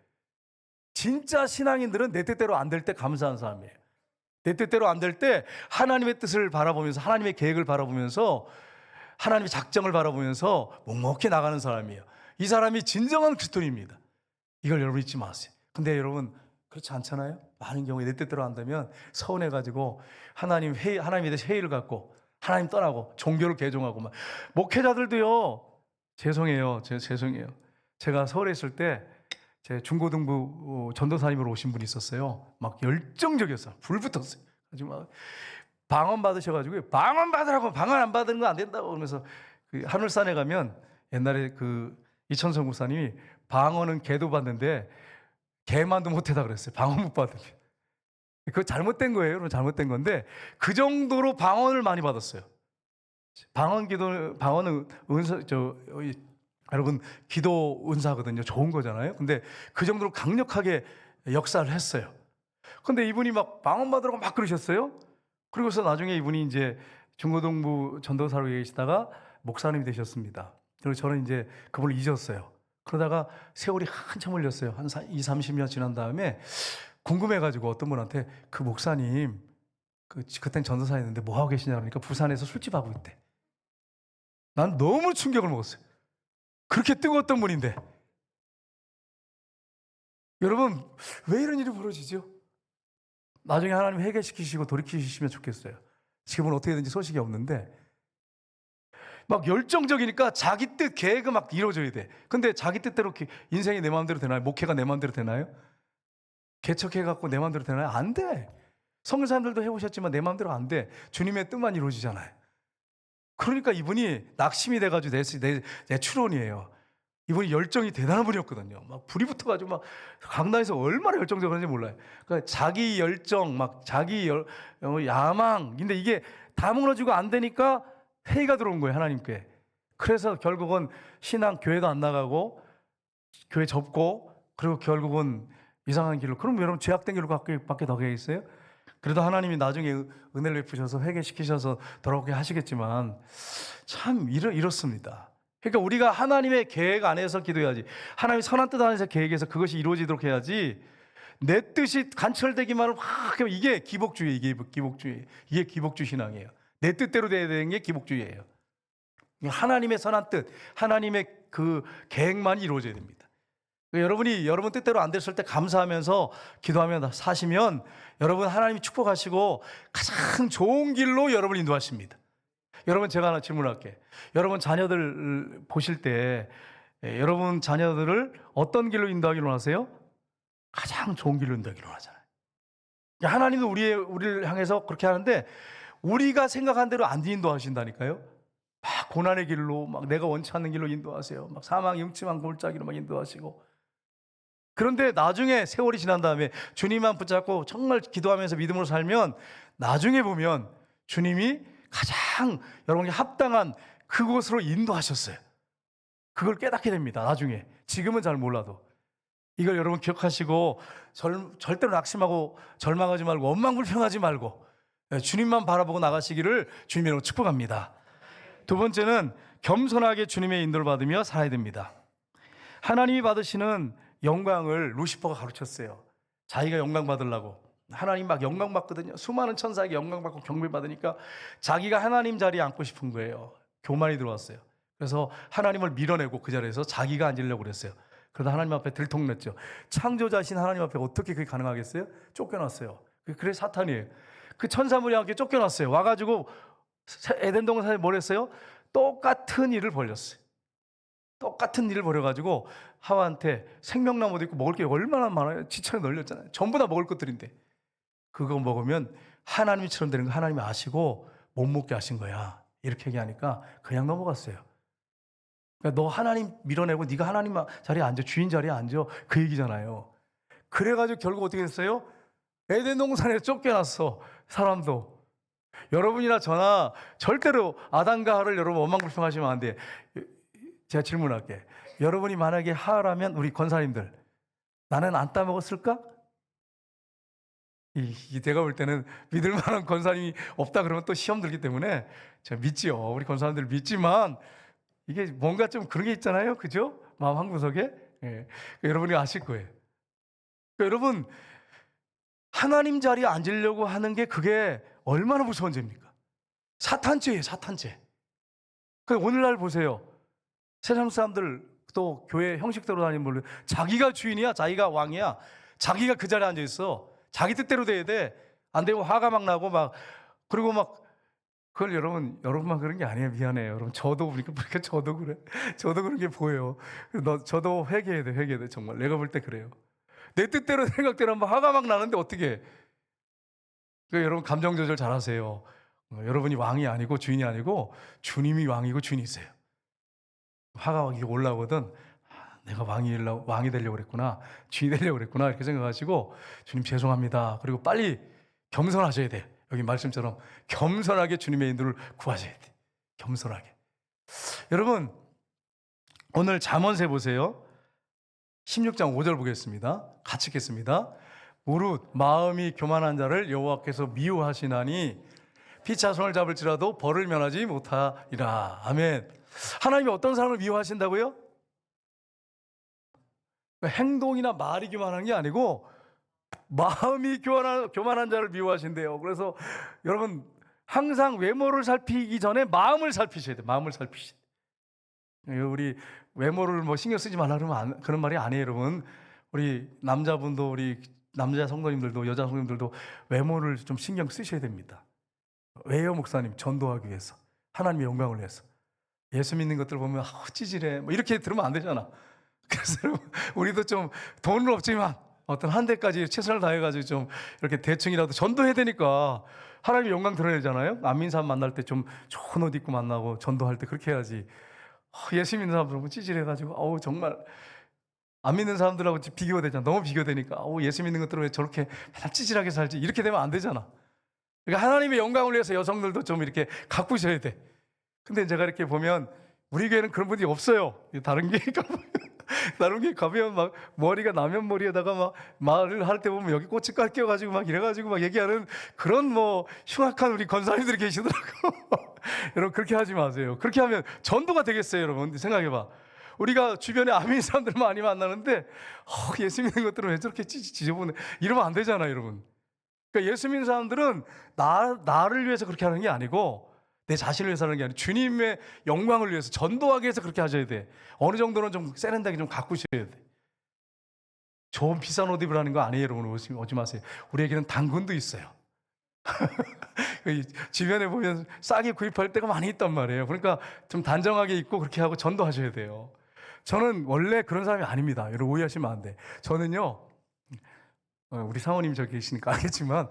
Speaker 1: 진짜 신앙인들은 내 뜻대로 안 될 때 감사한 사람이에요. 내 뜻대로 안 될 때 하나님의 뜻을 바라보면서, 하나님의 계획을 바라보면서, 하나님의 작정을 바라보면서 묵묵히 나가는 사람이에요. 이 사람이 진정한 그리스도인입니다. 이걸 여러분 잊지 마세요. 근데 여러분 그렇지 않잖아요? 많은 경우에 내 뜻대로 한다면 서운해가지고 하나님에 대해서 회의를 갖고 하나님 떠나고 종교를 개종하고 막 목회자들도요. 죄송해요. 죄송해요. 제가 서울에 있을 때 제 중고등부 전도사님으로 오신 분이 있었어요. 막 열정적이었어요. 불 붙었어요. 아주 막 방언 받으셔가지고 방언 받으라고 방언 안 받는 거 안 된다고 그러면서 그 하늘산에 가면 옛날에 그 이천성 목사님이 방언은 개도 받는데 개만도 못해다 그랬어요. 방언 못 받으면. 그거 잘못된 거예요. 여러분 잘못된 건데 그 정도로 방언을 많이 받았어요. 방언은 은사 여러분 기도 은사거든요. 좋은 거잖아요. 근데 그 정도로 강력하게 역사를 했어요. 근데 이분이 막 방언 받으라고 막 그러셨어요. 그리고서 나중에 이분이 이제 중고등부 전도사로 계시다가 목사님이 되셨습니다. 그리고 저는 이제 그분을 잊었어요. 그러다가 세월이 한참 흘렸어요. 한 20-30년 지난 다음에 궁금해가지고 어떤 분한테 그 목사님 그땐 전도사였는데 뭐 하고 계시냐 그러니까 부산에서 술집 하고 있대. 난 너무 충격을 먹었어요. 그렇게 뜨거웠던 분인데. 여러분 왜 이런 일이 벌어지죠? 나중에 하나님 회개시키시고 돌이키시면 좋겠어요. 지금은 어떻게든지 소식이 없는데 막 열정적이니까 자기 뜻 계획은 막 이루어져야 돼. 근데 자기 뜻대로 인생이 내 마음대로 되나요? 목회가 내 마음대로 되나요? 개척해갖고 내 마음대로 되나요? 안 돼. 성경 사람들도 해보셨지만 내 마음대로 안 돼. 주님의 뜻만 이루어지잖아요. 그러니까 이분이 낙심이 돼가지고 내 추론이에요. 이분이 열정이 대단한 분이었거든요. 막 불이 붙어가지고 막 강단에서 얼마나 열정적이었는지 몰라요. 그러니까 자기 열정, 막 자기 야망. 근데 이게 다 무너지고 안 되니까 회의가 들어온 거예요, 하나님께. 그래서 결국은 교회도 안 나가고 교회 접고 그리고 결국은 이상한 길로. 그럼 여러분 죄악된 길로 밖에 더 가겠어요? 그래도 하나님이 나중에 은혜를 베푸셔서 회개시키셔서 돌아오게 하시겠지만 참 이렇습니다. 그러니까 우리가 하나님의 계획 안에서 기도해야지. 하나님의 선한 뜻 안에서 계획해서 그것이 이루어지도록 해야지. 내 뜻이 관철되기만 하면 이게 기복주의, 이게 기복주 신앙이에요. 내 뜻대로 돼야 되는 게 기복주의예요. 하나님의 선한 뜻, 하나님의 그 계획만 이루어져야 됩니다. 여러분이 여러분 뜻대로 안 됐을 때 감사하면서 기도하며 사시면 여러분 하나님이 축복하시고 가장 좋은 길로 여러분을 인도하십니다. 여러분 제가 하나 질문할게. 여러분 자녀들 보실 때 여러분 자녀들을 어떤 길로 인도하기로 원하세요? 가장 좋은 길로 인도하기로 원하잖아요. 하나님도 우리를 향해서 그렇게 하는데 우리가 생각한 대로 안 인도하신다니까요. 막 고난의 길로 막 내가 원치 않는 길로 인도하세요. 막 사망 영침한 골짜기로 막 인도하시고. 그런데 나중에 세월이 지난 다음에 주님만 붙잡고 정말 기도하면서 믿음으로 살면 나중에 보면 주님이 가장 여러분에게 합당한 그곳으로 인도하셨어요. 그걸 깨닫게 됩니다. 나중에. 지금은 잘 몰라도. 이걸 여러분 기억하시고 절대로 낙심하고 절망하지 말고 원망불평하지 말고 주님만 바라보고 나가시기를 주님으로 축복합니다. 두 번째는 겸손하게 주님의 인도를 받으며 살아야 됩니다. 하나님이 받으시는 영광을 루시퍼가 가르쳤어요. 자기가 영광 받으려고. 하나님 막 영광 받거든요. 수많은 천사에게 영광 받고 경배 받으니까 자기가 하나님 자리에 앉고 싶은 거예요. 교만이 들어왔어요. 그래서 하나님을 밀어내고 그 자리에서 자기가 앉으려고 그랬어요. 그러다 하나님 앞에 들통냈죠. 창조자신 하나님 앞에 어떻게 그게 가능하겠어요? 쫓겨났어요. 그게 사탄이에요. 그 천사물이 함께 쫓겨났어요. 와가지고 에덴 동산에 뭘 했어요? 똑같은 일을 벌였어요. 똑같은 일을 벌여가지고 하와한테 생명나무도 있고 먹을 게 얼마나 많아요. 지천에 널렸잖아요. 전부 다 먹을 것들인데 그거 먹으면 하나님처럼 되는 거 하나님이 아시고 못 먹게 하신 거야. 이렇게 얘기하니까 그냥 넘어갔어요. 그러니까 너 하나님 밀어내고 네가 하나님 자리에 앉아, 주인 자리에 앉아, 그 얘기잖아요. 그래가지고 결국 어떻게 됐어요? 에덴 동산에 쫓겨났어. 사람도. 여러분이나 저나 절대로 아담과 하와를 여러분 원망불평하시면 안 돼. 제가 질문할게. 여러분이 만약에 하와라면 우리 권사님들 나는 안 따먹었을까? 내가 볼 때는 믿을 만한 권사님이 없다 그러면 또 시험 들기 때문에 제가 믿지요. 우리 권사님들 믿지만 이게 뭔가 좀 그런 게 있잖아요. 그죠? 마음 한구석에. 예. 여러분이 아실 거예요. 여러분 하나님 자리에 앉으려고 하는 게 그게 얼마나 무서운 죄입니까? 사탄죄예요. 사탄죄. 오늘날 보세요. 세상 사람들 또 교회 형식대로 다니는 분들 자기가 주인이야, 자기가 왕이야. 자기가 그 자리에 앉아 있어. 자기 뜻대로 돼야 돼. 안 되고 화가 막 나고 막, 그리고 막, 그걸 여러분만 그런 게 아니에요. 미안해요. 여러분, 저도 그러니까 저도 그래. 저도 그런 게 보여요. 저도 회개해야 돼, 회개해야 돼. 정말. 내가 볼 때 그래요. 내 뜻대로 생각대로 하면 화가 막 나는데 어떻게 해. 그러니까 여러분, 감정 조절 잘 하세요. 여러분이 왕이 아니고 주인이 아니고 주님이 왕이고 주인이세요. 화가 막 올라오거든. 내가 왕이 되려고 그랬구나. 주인이 되려고 그랬구나. 이렇게 생각하시고, 주님 죄송합니다. 그리고 빨리 겸손하셔야 돼. 여기 말씀처럼 겸손하게 주님의 인도를 구하셔야 돼. 겸손하게. 여러분, 오늘 잠언세 보세요. 16장 5절 보겠습니다. 같이 읽겠습니다. 무릇 마음이 교만한 자를 여호와께서 미워하시나니 피차 손을 잡을지라도 벌을 면하지 못하리라. 아멘. 하나님이 어떤 사람을 미워하신다고요? 행동이나 말이 교만한 게 아니고 마음이 교만한 자를 미워하신대요. 그래서 여러분, 항상 외모를 살피기 전에 마음을 살피셔야 돼요. 마음을 살피셔야 돼요. 우리 외모를 뭐 신경 쓰지 말라 그러면 그런 말이 아니에요, 여러분. 우리 남자분도, 우리 남자 성도님들도, 여자 성도님들도 외모를 좀 신경 쓰셔야 됩니다. 왜요, 목사님? 전도하기 위해서, 하나님의 영광을 위해서. 예수 믿는 것들 보면 찌질해 뭐 이렇게 들으면 안 되잖아. 그래서 여러분, 우리도 좀 돈은 없지만 어떤 한 대까지 최선을 다해가지고 좀 이렇게 대충이라도 전도해야 되니까 하나님의 영광 드러내잖아요. 안 믿는 사람 만날 때 좀 좋은 옷 입고 만나고 전도할 때 그렇게 해야지. 예수 믿는 사람들 보면 찌질해가지고 정말 안 믿는 사람들하고 비교가 되잖아. 너무 비교되니까 예수 믿는 것들은 왜 저렇게 맨날 찌질하게 살지, 이렇게 되면 안 되잖아. 그러니까 하나님의 영광을 위해서 여성들도 좀 이렇게 가꾸셔야 돼. 근데 제가 이렇게 보면 우리 교회는 그런 분이 없어요. 다른 교회 가면 막 머리가 남연 머리에다가 막 말을 할 때 보면 여기 꽃이 깔껴가지고 막 이래가지고 막 얘기하는 그런 뭐 흉악한 우리 권사님들이 계시더라고. 여러분, 그렇게 하지 마세요. 그렇게 하면 전도가 되겠어요, 여러분? 생각해봐. 우리가 주변에 아민 사람들 많이 만나는데 예수 믿는 것들은 왜 저렇게 지저분해, 이러면 안 되잖아요, 여러분. 그러니까 예수 믿는 사람들은 나를 위해서 그렇게 하는 게 아니고, 내 자신을 위해서 하는 게 아니고 주님의 영광을 위해서 전도하기 위해서 그렇게 하셔야 돼. 어느 정도는 좀 세련되게 좀 가꾸셔야 돼. 좋은 비싼 옷 입으라는 거 아니에요, 여러분. 오지 마세요. 우리에게는 당근도 있어요. 주변에 보면 싸게 구입할 때가 많이 있단 말이에요. 그러니까 좀 단정하게 입고 그렇게 하고 전도하셔야 돼요. 저는 원래 그런 사람이 아닙니다. 여러분, 오해하시면 안 돼. 저는요, 우리 사모님 저기 계시니까 알겠지만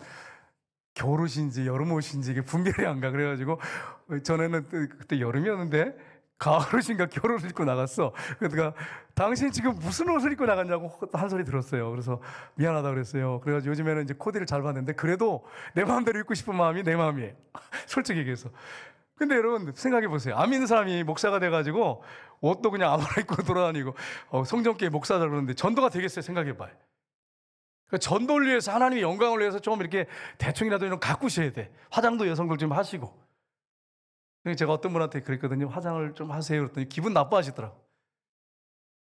Speaker 1: 겨울옷인지 여름옷인지 이게 분별이 안 가. 그래가지고 전에는 그때 여름이었는데 가을옷인가 겨울옷을 입고 나갔어. 그러니까 당신 지금 무슨 옷을 입고 나갔냐고 한 소리 들었어요. 그래서 미안하다 그랬어요. 그래가지고 요즘에는 이제 코디를 잘 봤는데 그래도 내 마음대로 입고 싶은 마음이 내 마음이에요. 솔직히 얘기해서. 근데 여러분, 생각해 보세요. 안 믿는 사람이 목사가 돼가지고 옷도 그냥 아무나 입고 돌아다니고 성전교회 목사다 그러는데 전도가 되겠어요? 생각해 봐요. 그러니까 전도를 위해서, 하나님의 영광을 위해서 좀 이렇게 대충이라도 좀 가꾸셔야 돼. 화장도 여성들 좀 하시고. 제가 어떤 분한테 그랬거든요. 화장을 좀 하세요. 그랬더니 기분 나빠하시더라고.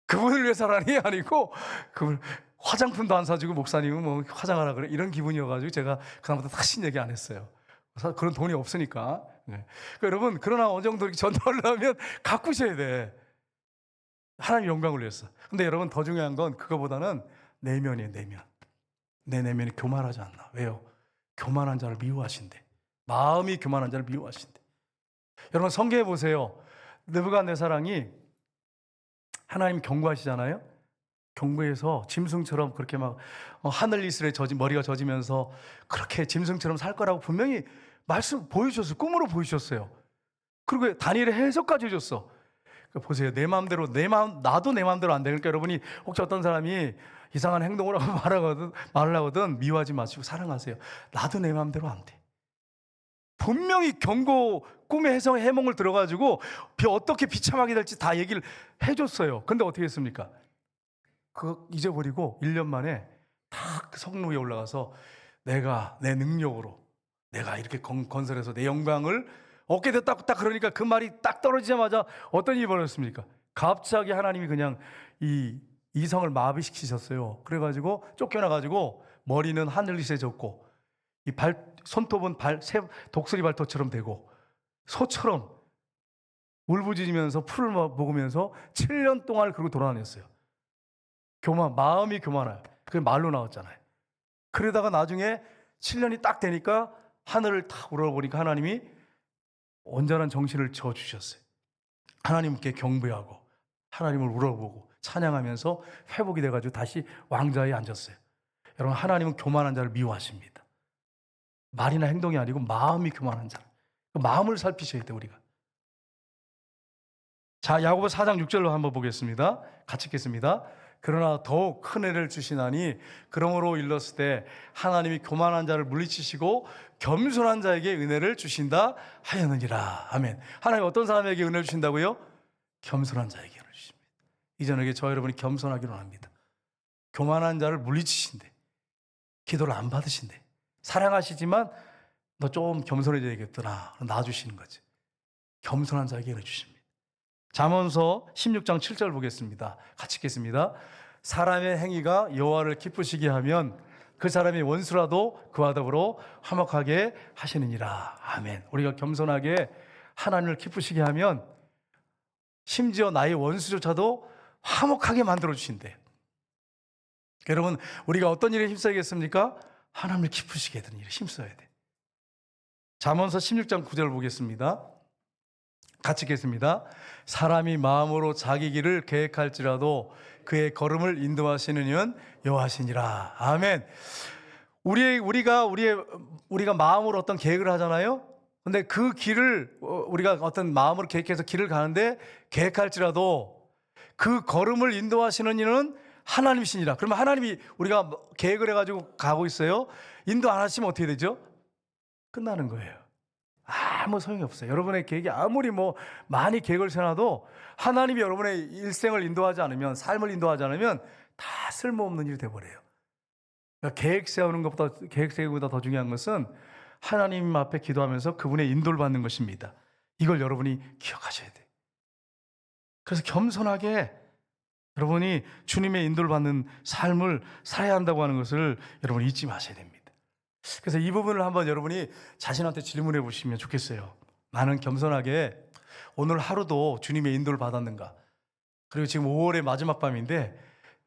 Speaker 1: 그분을 위해서라니 아니고, 그분 화장품도 안 사주고 목사님은 뭐 화장하라 그래, 이런 기분이어가지고 제가 그다음부터 다시 얘기 안 했어요. 그런 돈이 없으니까. 네. 그러니까 여러분, 그러나 어느 정도 이렇게 전도하려면 가꾸셔야 돼. 하나님의 영광을 위해서. 근데 여러분, 더 중요한 건 그거보다는 내면이에요, 내면. 내 내면이 교만하지 않나. 왜요? 교만한 자를 미워하신대. 마음이 교만한 자를 미워하신대. 여러분, 성경에 보세요. 느부갓네살이 하나님 경고하시잖아요. 경고해서 짐승처럼 그렇게 막 하늘 이슬에 머리가 젖으면서 그렇게 짐승처럼 살 거라고 분명히 말씀 보여주셨어요. 꿈으로 보여주셨어요. 그리고 다니엘의 해석까지 해줬어. 그러니까 보세요. 내 마음대로, 나도 내 마음대로 안 돼. 그러니까 여러분이 혹시 어떤 사람이 이상한 행동을 하고 말을 하거든 미워하지 마시고 사랑하세요. 나도 내 마음대로 안 돼. 분명히 경고, 꿈의 해몽을 들어가지고 어떻게 비참하게 될지 다 얘기를 해줬어요. 근데 어떻게 했습니까? 그거 잊어버리고 1년 만에 딱 성로 위에 올라가서 내가 내 능력으로 내가 이렇게 건설해서 내 영광을 얻게 됐다. 딱 그러니까 그 말이 딱 떨어지자마자 어떤 일이 벌어졌습니까? 갑자기 하나님이 그냥 이 이성을 마비시키셨어요. 그래가지고 쫓겨나가지고 머리는 하늘빛에 졌고 이 손톱은 독수리 발톱처럼 되고 소처럼 울부짖으면서 풀을 먹으면서 7년 동안 그러고 돌아다녔어요. 마음이 교만해요. 그게 말로 나왔잖아요. 그러다가 나중에 7년이 딱 되니까 하늘을 탁 우러러보니까 하나님이 온전한 정신을 저주셨어요. 하나님께 경배하고 하나님을 우러러보고 찬양하면서 회복이 돼가지고 다시 왕좌에 앉았어요. 여러분, 하나님은 교만한 자를 미워하십니다. 말이나 행동이 아니고 마음이 교만한 자. 마음을 살피셔야 돼요, 우리가. 자, 야고보 4장 6절로 한번 보겠습니다. 같이 읽겠습니다. 그러나 더욱 큰 은혜를 주시나니 그러므로 일렀을 때 하나님이 교만한 자를 물리치시고 겸손한 자에게 은혜를 주신다 하였느니라. 아멘. 하나님 어떤 사람에게 은혜를 주신다고요? 겸손한 자에게 은혜를 주십니다. 이전에게 저 여러분이 겸손하기로 합니다. 교만한 자를 물리치신대. 기도를 안 받으신대. 사랑하시지만 너 좀 겸손해져야겠더라. 놔주시는 거지. 겸손한 자에게 은혜 주십니다. 잠언서 16장 7절 보겠습니다. 같이 읽겠습니다. 사람의 행위가 여호와를 기쁘시게 하면 그 사람이 원수라도 그와 더불어 화목하게 하시느니라. 아멘. 우리가 겸손하게 하나님을 기쁘시게 하면 심지어 나의 원수조차도 화목하게 만들어 주신대요. 여러분, 우리가 어떤 일에 힘써야겠습니까? 하나님을 기쁘시게 하는 일에 힘써야 돼. 잠언서 16장 9절 보겠습니다. 같이 읽겠습니다. 사람이 마음으로 자기 길을 계획할지라도 그의 걸음을 인도하시는 이는 여호와시니라. 아멘. 우리가 마음으로 어떤 계획을 하잖아요. 근데 그 길을 우리가 어떤 마음으로 계획해서 길을 가는데 계획할지라도 그 걸음을 인도하시는 이는 하나님이시니라. 그러면 하나님이 우리가 계획을 해가지고 가고 있어요. 인도 안 하시면 어떻게 되죠? 끝나는 거예요. 아무 소용이 없어요. 여러분의 계획이 아무리 많이 계획을 세워놔도 하나님이 여러분의 일생을 인도하지 않으면, 삶을 인도하지 않으면 다 쓸모없는 일이 돼버려요. 그러니까 계획 세우는 것보다, 계획 세우기보다 더 중요한 것은 하나님 앞에 기도하면서 그분의 인도를 받는 것입니다. 이걸 여러분이 기억하셔야 돼요. 그래서 겸손하게 여러분이 주님의 인도를 받는 삶을 살아야 한다고 하는 것을 여러분이 잊지 마셔야 됩니다. 그래서 이 부분을 한번 여러분이 자신한테 질문해 보시면 좋겠어요. 나는 겸손하게 오늘 하루도 주님의 인도를 받았는가? 그리고 지금 5월의 마지막 밤인데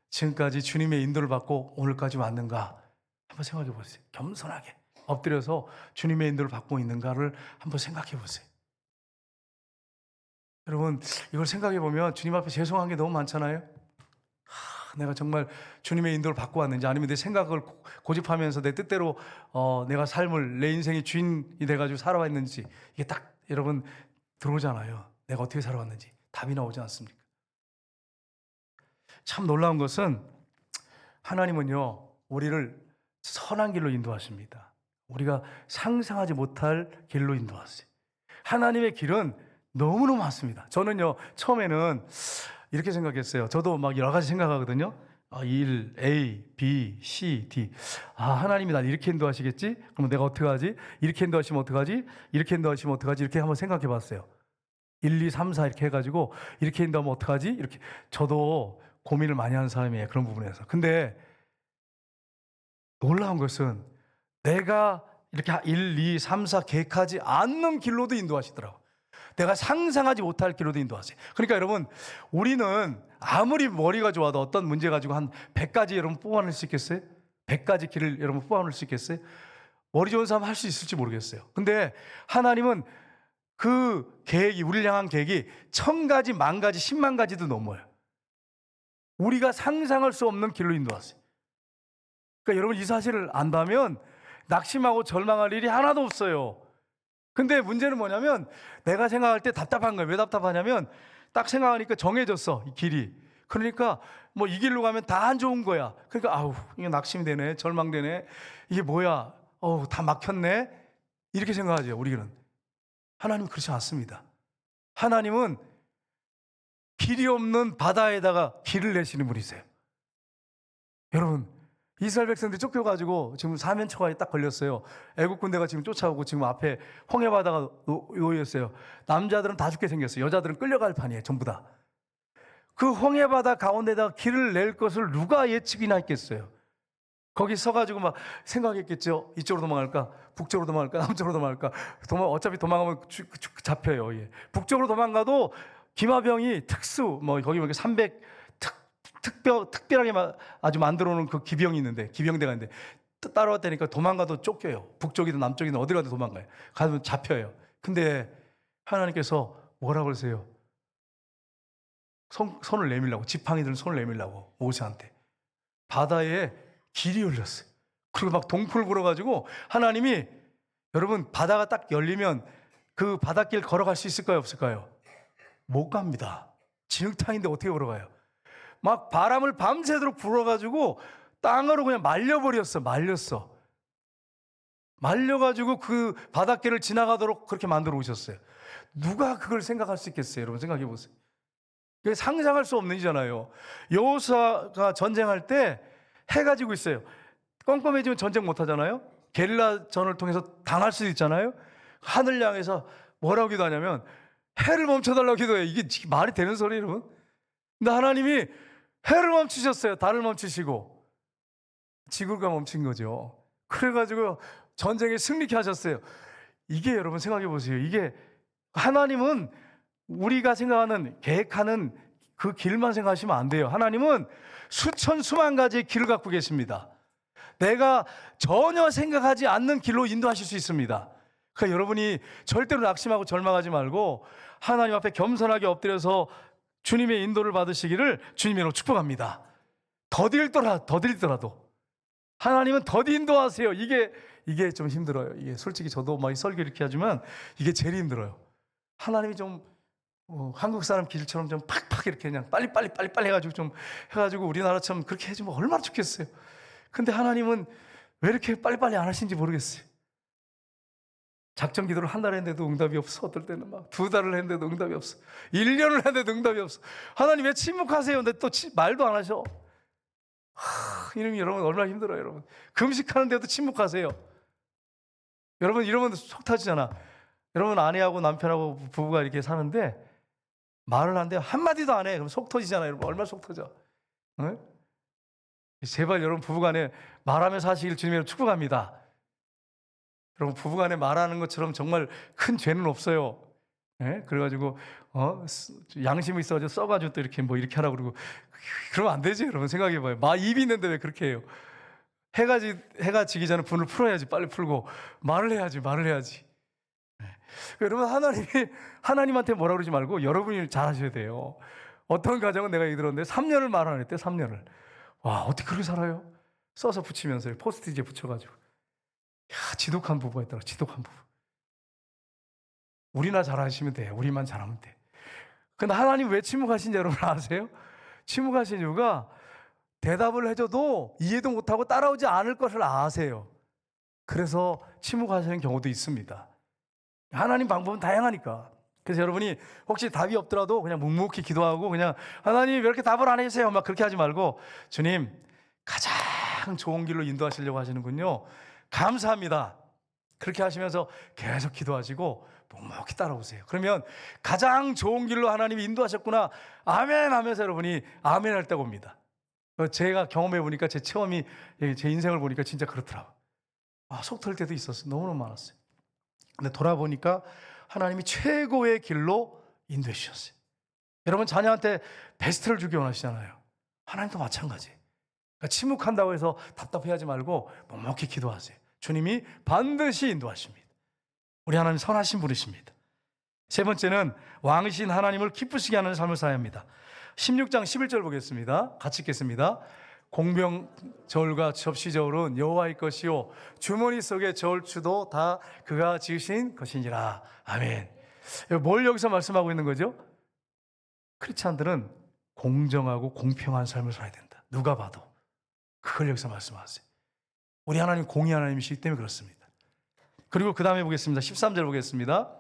Speaker 1: 지금까지 주님의 인도를 받고 오늘까지 왔는가? 한번 생각해 보세요. 겸손하게 엎드려서 주님의 인도를 받고 있는가를 한번 생각해 보세요. 여러분, 이걸 생각해 보면 주님 앞에 죄송한 게 너무 많잖아요. 내가 정말 주님의 인도를 받고 왔는지, 아니면 내 생각을 고집하면서 내 뜻대로 내가 삶을, 내 인생의 주인이 돼가지고 살아왔는지, 이게 딱 여러분 들어오잖아요. 내가 어떻게 살아왔는지 답이 나오지 않습니까? 참 놀라운 것은 하나님은요, 우리를 선한 길로 인도하십니다. 우리가 상상하지 못할 길로 인도하세요. 하나님의 길은 너무너무 많습니다. 저는요, 처음에는 이렇게 생각했어요. 저도 막 여러 가지 생각하거든요. 1, A, B, C, D. 하나님이 날 이렇게 인도하시겠지? 그럼 내가 어떻게 하지? 이렇게 인도하시면 어떡하지? 이렇게 인도하시면 어떡하지? 이렇게 한번 생각해 봤어요. 1, 2, 3, 4 이렇게 해가지고 이렇게 인도하면 어떡하지? 이렇게. 저도 고민을 많이 하는 사람이에요. 그런 부분에서. 근데 놀라운 것은 내가 이렇게 1, 2, 3, 4 계획하지 않는 길로도 인도하시더라고요. 내가 상상하지 못할 길로도 인도하세요. 그러니까 여러분, 우리는 아무리 머리가 좋아도 어떤 문제 가지고 한 100가지 여러분 뽑아낼 수 있겠어요? 100가지 길을 여러분 뽑아낼 수 있겠어요? 머리 좋은 사람 할 수 있을지 모르겠어요. 근데 하나님은 그 계획이, 우리를 향한 계획이 1000가지, 10,000가지, 10만 가지도 넘어요. 우리가 상상할 수 없는 길로 인도하세요. 그러니까 여러분, 이 사실을 안다면 낙심하고 절망할 일이 하나도 없어요. 근데 문제는 뭐냐면 내가 생각할 때 답답한 거예요. 왜 답답하냐면 딱 생각하니까 정해졌어, 이 길이. 그러니까 이 길로 가면 다 안 좋은 거야. 그러니까 이게 낙심이 되네, 절망되네, 이게 뭐야, 다 막혔네, 이렇게 생각하죠, 우리는. 하나님은 그렇지 않습니다. 하나님은 길이 없는 바다에다가 길을 내시는 분이세요. 여러분, 이스라엘 백성들이 쫓겨가지고 지금 사면초가에 딱 걸렸어요. 애국 군대가 지금 쫓아오고 지금 앞에 홍해바다가 놓여있어요. 남자들은 다 죽게 생겼어요. 여자들은 끌려갈 판이에요, 전부 다. 그 홍해바다 가운데다가 길을 낼 것을 누가 예측이나 했겠어요? 거기 서가지고 막 생각했겠죠. 이쪽으로 도망갈까? 북쪽으로 도망갈까? 남쪽으로 도망갈까? 어차피 도망가면 잡혀요. 예. 북쪽으로 도망가도 기마병이 특수, 거기 300 특별하게 아주 만들어 놓은 그 기병이 있는데, 기병대가 있는데 따라왔다니까 도망가도 쫓겨요. 북쪽이든 남쪽이든 어디 가도 도망가요. 가면 잡혀요. 근데 하나님께서 뭐라고 그러세요? 손을 내밀라고, 지팡이들은 손을 내밀라고 모세한테. 바다에 길이 열렸어요. 그리고 막 동풀 불어가지고 하나님이, 여러분 바다가 딱 열리면 그 바닷길 걸어갈 수 있을까요, 없을까요? 못 갑니다. 진흙탕인데 어떻게 걸어가요? 막 바람을 밤새도록 불어가지고 땅으로 그냥 말렸어. 말려가지고 그 바닷길을 지나가도록 그렇게 만들어 오셨어요. 누가 그걸 생각할 수 있겠어요? 여러분 생각해 보세요. 그게 상상할 수 없는 일이잖아요. 여호수아가 전쟁할 때 해가 지고 있어요. 껌껌해지면 전쟁 못 하잖아요. 게릴라전을 통해서 당할 수도 있잖아요. 하늘 향해서 뭐라고 기도하냐면 해를 멈춰달라고 기도해요. 이게 말이 되는 소리예요, 여러분? 근데 하나님이 해를 멈추셨어요. 달을 멈추시고 지구가 멈춘 거죠. 그래가지고 전쟁에 승리케 하셨어요. 이게 여러분 생각해 보세요. 이게 하나님은 우리가 생각하는, 계획하는 그 길만 생각하시면 안 돼요. 하나님은 수천 수만 가지의 길을 갖고 계십니다. 내가 전혀 생각하지 않는 길로 인도하실 수 있습니다. 그러니까 여러분이 절대로 낙심하고 절망하지 말고 하나님 앞에 겸손하게 엎드려서 주님의 인도를 받으시기를 주님으로 축복합니다. 더딜더라도 하나님은 더디 인도하세요. 이게 좀 힘들어요. 이게 솔직히 저도 막 설교 이렇게 하지만 이게 제일 힘들어요. 하나님이 좀 한국 사람 길처럼 좀 팍팍 이렇게 그냥 빨리 해가지고 좀 해가지고 우리나라처럼 그렇게 해주면 얼마나 좋겠어요. 근데 하나님은 왜 이렇게 빨리빨리 안 하시는지 모르겠어요. 작전 기도를 한 달 했는데도 응답이 없어. 어떨 때는 막 2달을 했는데도 응답이 없어. 1년을 했는데도 응답이 없어. 하나님 왜 침묵하세요? 근데 또 말도 안 하셔. 이놈이 여러분 얼마나 힘들어요, 여러분. 금식하는데도 침묵하세요. 여러분 이러면 속 터지잖아. 여러분 아내하고 남편하고 부부가 이렇게 사는데 말을 하는데 한마디도 안 해. 그럼 속 터지잖아요. 여러분 얼마나 속 터져. 네? 제발 여러분 부부간에 말하면서 하시길 주님으로 축복합니다. 여러분 부부간에 말하는 것처럼 정말 큰 죄는 없어요. 네? 그래가지고 양심이 있어가지고 써가지고 또 이렇게 뭐 이렇게 하라고 그러고 그러면 안 되지. 여러분 생각해봐요. 입이 있는데 왜 그렇게 해요? 해가 지기 전에 분을 풀어야지. 빨리 풀고 말을 해야지. 네. 여러분 하나님한테 뭐라 그러지 말고 여러분이 잘하셔야 돼요. 어떤 가정은 내가 얘기 들었는데 3년을 말 안 했대. 3년을. 와, 어떻게 그렇게 살아요? 써서 붙이면서 포스트잇에 붙여가지고. 야, 지독한 부부가 있더라. 지독한 부부. 우리나 잘하시면 돼. 우리만 잘하면 돼. 근데 하나님 왜 침묵하신지 여러분 아세요? 침묵하신 이유가 대답을 해줘도 이해도 못하고 따라오지 않을 것을 아세요. 그래서 침묵하시는 경우도 있습니다. 하나님 방법은 다양하니까. 그래서 여러분이 혹시 답이 없더라도 그냥 묵묵히 기도하고 그냥 하나님 왜 이렇게 답을 안 해주세요? 막 그렇게 하지 말고 주님 가장 좋은 길로 인도하시려고 하시는군요. 감사합니다. 그렇게 하시면서 계속 기도하시고 묵묵히 따라오세요. 그러면 가장 좋은 길로 하나님이 인도하셨구나. 아멘 하면서 여러분이 아멘 할 때가 옵니다. 제가 경험해 보니까 제 체험이 제 인생을 보니까 진짜 그렇더라고요. 속 털 때도 있었어요. 너무너무 많았어요. 근데 돌아보니까 하나님이 최고의 길로 인도해 주셨어요. 여러분 자녀한테 베스트를 주기 원하시잖아요. 하나님도 마찬가지. 그러니까 침묵한다고 해서 답답해하지 말고 묵묵히 기도하세요. 주님이 반드시 인도하십니다. 우리 하나님 선하신 분이십니다. 세 번째는 왕이신 하나님을 기쁘시게 하는 삶을 살아야 합니다. 16장 11절 보겠습니다. 같이 읽겠습니다. 공병저울과 접시저울은 여호와의 것이요 주머니 속의 저울추도 다 그가 지으신 것이니라. 아멘. 뭘 여기서 말씀하고 있는 거죠? 크리스찬들은 공정하고 공평한 삶을 살아야 된다. 누가 봐도 그걸 여기서 말씀하세요. 우리 하나님 공의 하나님이시기 때문에 그렇습니다. 그리고 그 다음에 보겠습니다. 13절 보겠습니다.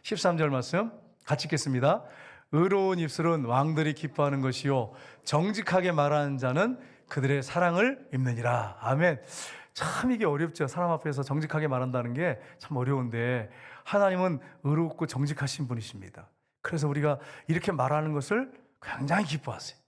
Speaker 1: 13절 말씀 같이 읽겠습니다. 의로운 입술은 왕들이 기뻐하는 것이요 정직하게 말하는 자는 그들의 사랑을 입느니라. 아멘. 참 이게 어렵죠. 사람 앞에서 정직하게 말한다는 게 참 어려운데 하나님은 의롭고 정직하신 분이십니다. 그래서 우리가 이렇게 말하는 것을 굉장히 기뻐하세요.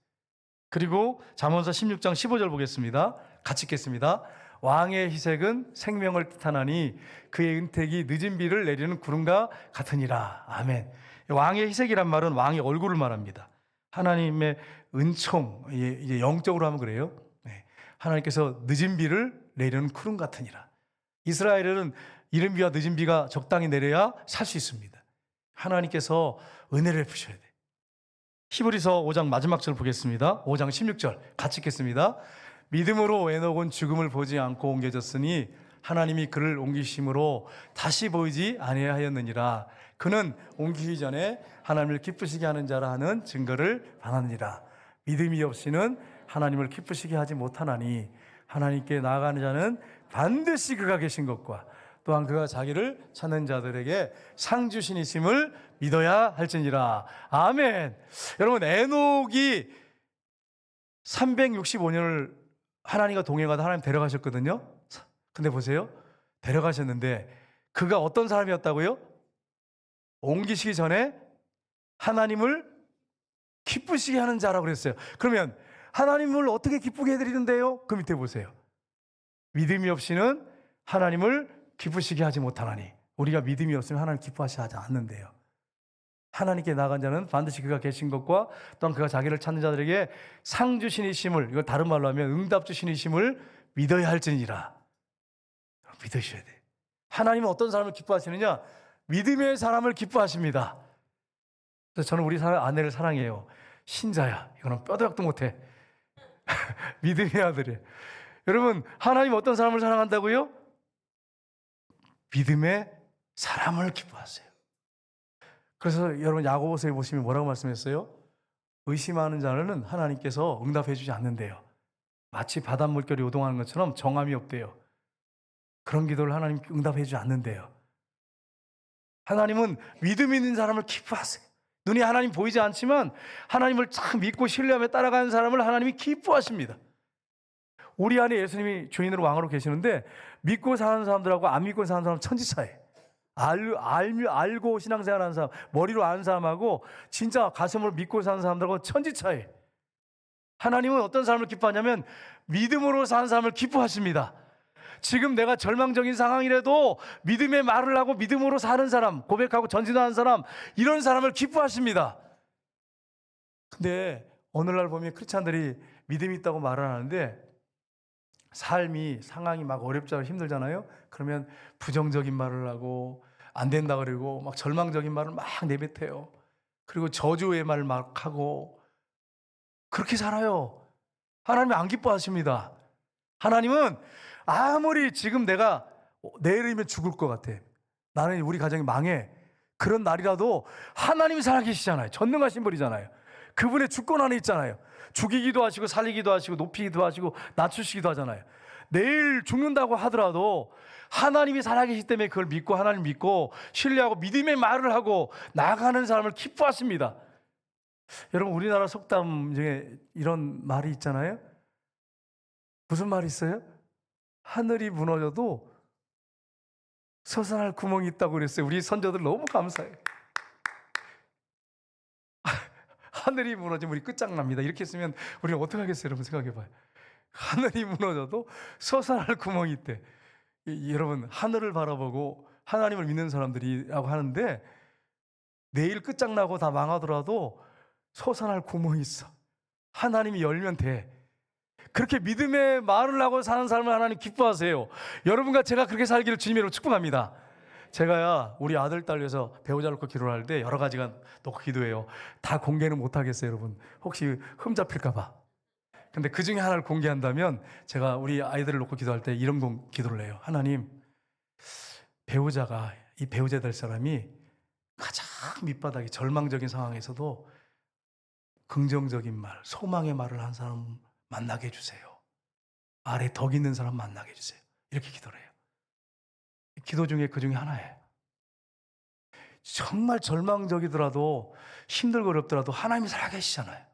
Speaker 1: 그리고 잠언서 16장 15절 보겠습니다. 같이 읽겠습니다. 왕의 희색은 생명을 뜻하나니 그의 은택이 늦은 비를 내리는 구름과 같으니라. 아멘. 왕의 희색이란 말은 왕의 얼굴을 말합니다. 하나님의 은총, 이제 영적으로 하면 그래요. 네. 하나님께서 늦은 비를 내리는 구름 같으니라. 이스라엘은 이른 비와 늦은 비가 적당히 내려야 살 수 있습니다. 하나님께서 은혜를 베푸셔야 돼. 히브리서 5장 마지막 절 보겠습니다. 5장 16절 같이 읽겠습니다. 믿음으로 에녹은 죽음을 보지 않고 옮겨졌으니 하나님이 그를 옮기심으로 다시 보이지 아니하였느니라. 그는 옮기기 전에 하나님을 기쁘시게 하는 자라 하는 증거를 받았느니라. 믿음이 없이는 하나님을 기쁘시게 하지 못하나니 하나님께 나아가는 자는 반드시 그가 계신 것과 또한 그가 자기를 찾는 자들에게 상 주신이심을 믿어야 할지니라. 아멘. 여러분, 에녹이 365년을 하나님과 동행하다 하나님 데려가셨거든요. 근데 보세요. 데려가셨는데 그가 어떤 사람이었다고요? 옮기시기 전에 하나님을 기쁘시게 하는 자라고 그랬어요. 그러면 하나님을 어떻게 기쁘게 해드리는데요? 그 밑에 보세요. 믿음이 없이는 하나님을 기쁘시게 하지 못하나니. 우리가 믿음이 없으면 하나님 기뻐하시지 않는데요. 하나님께 나간 자는 반드시 그가 계신 것과 또한 그가 자기를 찾는 자들에게 상 주신이심을, 이거 다른 말로 하면 응답 주신이심을 믿어야 할지니라. 믿으셔야 돼. 하나님은 어떤 사람을 기뻐하시느냐? 믿음의 사람을 기뻐하십니다. 그래서 저는 우리 아내를 사랑해요. 신자야. 이거는 뼈도 약도 못해. 믿음의 아들이에요. 여러분, 하나님 어떤 사람을 사랑한다고요? 믿음의 사람을 기뻐하세요. 그래서 여러분 야고보서에 보시면 뭐라고 말씀했어요? 의심하는 자는 하나님께서 응답해 주지 않는데요. 마치 바닷물결이 요동하는 것처럼 정함이 없대요. 그런 기도를 하나님 응답해 주지 않는데요. 하나님은 믿음 있는 사람을 기뻐하세요. 눈이 하나님 보이지 않지만 하나님을 참 믿고 신뢰하며 따라가는 사람을 하나님이 기뻐하십니다. 우리 안에 예수님이 주인으로 왕으로 계시는데 믿고 사는 사람들하고 안 믿고 사는 사람은 천지 차이. 알고 신앙생활하는 사람, 머리로 아는 사람하고 진짜 가슴으로 믿고 사는 사람들하고 천지 차이. 하나님은 어떤 사람을 기뻐하냐면 믿음으로 사는 사람을 기뻐하십니다. 지금 내가 절망적인 상황이라도 믿음의 말을 하고 믿음으로 사는 사람, 고백하고 전진하는 사람, 이런 사람을 기뻐하십니다. 근데 오늘날 보면 크리스찬들이 믿음이 있다고 말을 하는데 삶이 상황이 막 어렵잖아요. 힘들잖아요. 그러면 부정적인 말을 하고 안 된다 그러고 막 절망적인 말을 막 내뱉어요. 그리고 저주의 말을 막 하고 그렇게 살아요. 하나님이 안 기뻐하십니다. 하나님은 아무리 지금 내가 내일이면 죽을 것 같아. 나는 우리 가정이 망해. 그런 날이라도 하나님이 살아계시잖아요. 전능하신 분이잖아요. 그분의 주권 안에 있잖아요. 죽이기도 하시고 살리기도 하시고 높이기도 하시고 낮추시기도 하잖아요. 내일 죽는다고 하더라도 하나님이 살아계시기 때문에 그걸 믿고 하나님 믿고 신뢰하고 믿음의 말을 하고 나아가는 사람을 기뻐하십니다. 여러분, 우리나라 속담 중에 이런 말이 있잖아요. 무슨 말이 있어요? 하늘이 무너져도 솟아날 구멍이 있다고 그랬어요. 우리 선조들 너무 감사해요. 하늘이 무너지면 우리 끝장납니다. 이렇게 했으면 우리는 어떻게 하겠어요? 여러분 생각해봐요. 하늘이 무너져도 솟아날 구멍이 있대. 여러분, 하늘을 바라보고 하나님을 믿는 사람들이라고 하는데 내일 끝장나고 다 망하더라도 솟아날 구멍이 있어. 하나님이 열면 돼. 그렇게 믿음의 말을 하고 사는 삶을 하나님 기뻐하세요. 여러분과 제가 그렇게 살기를 주님으로 축복합니다. 제가야 우리 아들 딸 위해서 배우자 놓고 기도를 할 때 여러 가지가 놓고 기도해요. 다 공개는 못 하겠어요, 여러분. 혹시 흠 잡힐까 봐. 근데 그 중에 하나를 공개한다면 제가 우리 아이들을 놓고 기도할 때 이런 기도를 해요. 하나님, 배우자가, 이 배우자 될 사람이 가장 밑바닥이 절망적인 상황에서도 긍정적인 말, 소망의 말을 한 사람 만나게 해주세요. 아래 덕 있는 사람 만나게 해주세요. 이렇게 기도를 해요. 기도 중에 그 중에 하나예요. 정말 절망적이더라도 힘들고 어렵더라도 하나님이 살아계시잖아요.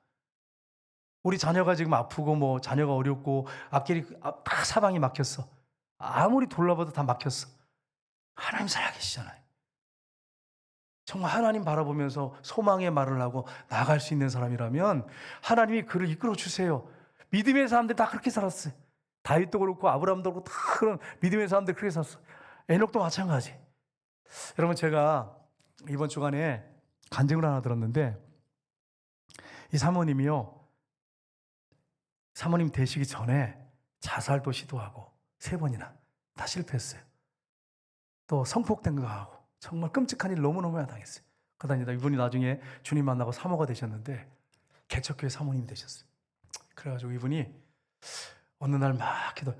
Speaker 1: 우리 자녀가 지금 아프고 뭐 자녀가 어렵고 앞길이 다 사방이 막혔어. 아무리 돌아봐도 다 막혔어. 하나님 살아계시잖아요. 정말 하나님 바라보면서 소망의 말을 하고 나아갈 수 있는 사람이라면 하나님이 그를 이끌어 주세요. 믿음의 사람들 다 그렇게 살았어요. 다윗도 그렇고 아브라함도 그렇고 다 그런 믿음의 사람들 그렇게 살았어요. 에녹도 마찬가지. 여러분, 제가 이번 주간에 간증을 하나 들었는데 이 사모님이요, 사모님 되시기 전에 자살도 시도하고 3번이나 다 실패했어요. 또 성폭행도 하고 정말 끔찍한 일 너무너무 많이 당했어요. 그러다 이분이 나중에 주님 만나고 사모가 되셨는데 개척교회 사모님이 되셨어요. 그래가지고 이분이 어느 날 막 기도,